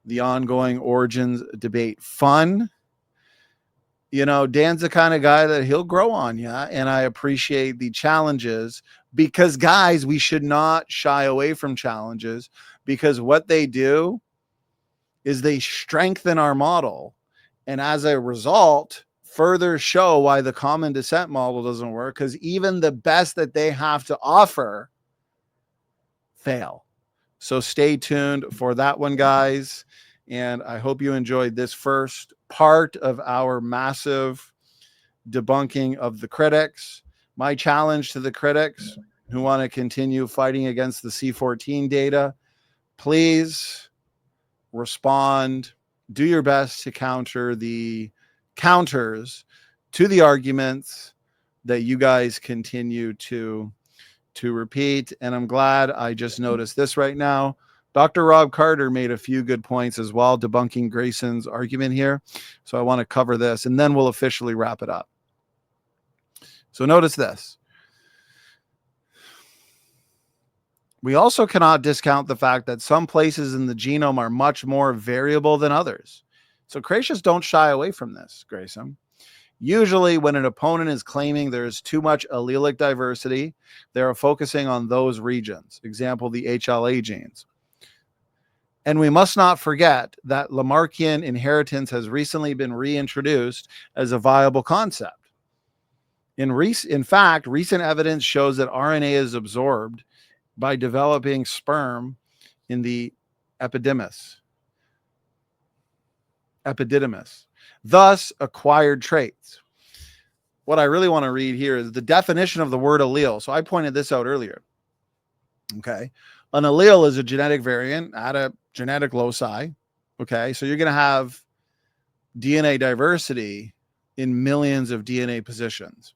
the ongoing origins debate fun. You know, Dan's the kind of guy that he'll grow on you, and I appreciate the challenges because, guys, we should not shy away from challenges because what they do is they strengthen our model, and as a result, further show why the common descent model doesn't work, because even the best that they have to offer fail. So stay tuned for that one, guys. And I hope you enjoyed this first part of our massive debunking of the critics. My challenge to the critics who want to continue fighting against the C14 data, please respond. Do your best to counter the counters to the arguments that you guys continue to repeat. And I'm glad I just noticed this right now. Dr. Rob Carter made a few good points as well, debunking Grayson's argument here. So I want to cover this, and then we'll officially wrap it up. So notice this. We also cannot discount the fact that some places in the genome are much more variable than others. So creationists don't shy away from this, Grayson. Usually when an opponent is claiming there is too much allelic diversity, they are focusing on those regions, example, the HLA genes. And we must not forget that Lamarckian inheritance has recently been reintroduced as a viable concept. In fact, recent evidence shows that RNA is absorbed by developing sperm in the epididymis, thus acquired traits. What I really want to read here is the definition of the word allele. So I pointed this out earlier. Okay. An allele is a genetic variant at a genetic loci. Okay. So you're going to have DNA diversity in millions of DNA positions.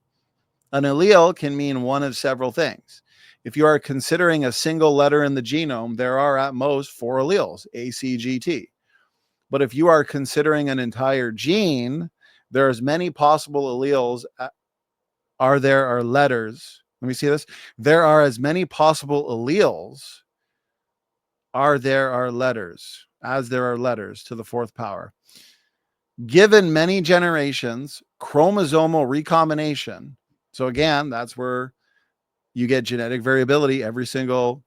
An allele can mean one of several things. If you are considering a single letter in the genome, there are at most 4 alleles, A, C, G, T. But if you are considering an entire gene, there are as many possible alleles are letters. Let me see this. There are as many possible alleles there are letters as there are letters to the 4th power. Given many generations, chromosomal recombination. So again, that's where you get genetic variability every single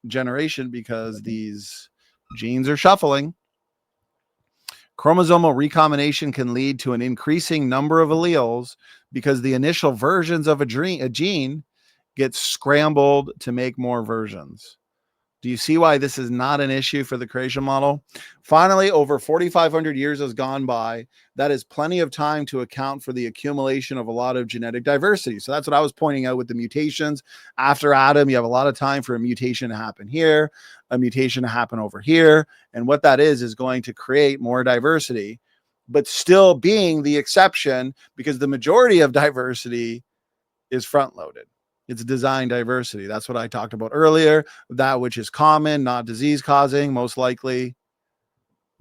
generation because these genes are shuffling. Chromosomal recombination can lead to an increasing number of alleles because the initial versions of a gene get scrambled to make more versions. Do you see why this is not an issue for the creation model? Finally, over 4,500 years has gone by. That is plenty of time to account for the accumulation of a lot of genetic diversity. So that's what I was pointing out with the mutations. After Adam, you have a lot of time for a mutation to happen here, a mutation to happen over here. And what that is going to create more diversity, but still being the exception because the majority of diversity is front-loaded. It's design diversity. That's what I talked about earlier. That which is common, not disease causing, most likely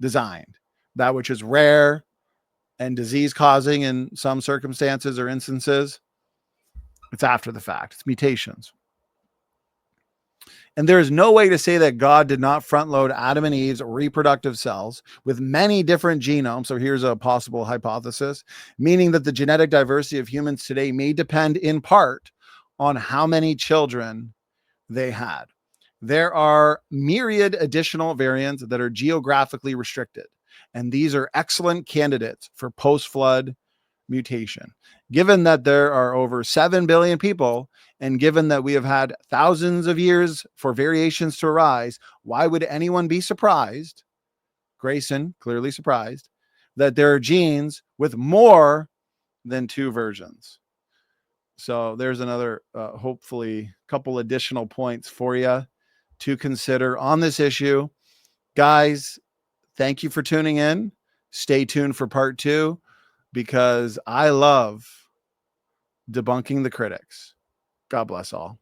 designed. That which is rare and disease causing in some circumstances or instances, it's after the fact. It's mutations. And there is no way to say that God did not front load Adam and Eve's reproductive cells with many different genomes. So here's a possible hypothesis, meaning that the genetic diversity of humans today may depend in part on how many children they had. There are myriad additional variants that are geographically restricted, and these are excellent candidates for post-flood mutation. Given that there are over 7 billion people, and given that we have had thousands of years for variations to arise, why would anyone be surprised, Grayson clearly surprised, that there are genes with more than 2 versions? So there's another, hopefully, couple additional points for you to consider on this issue. Guys, thank you for tuning in. Stay tuned for part 2 because I love debunking the critics. God bless all.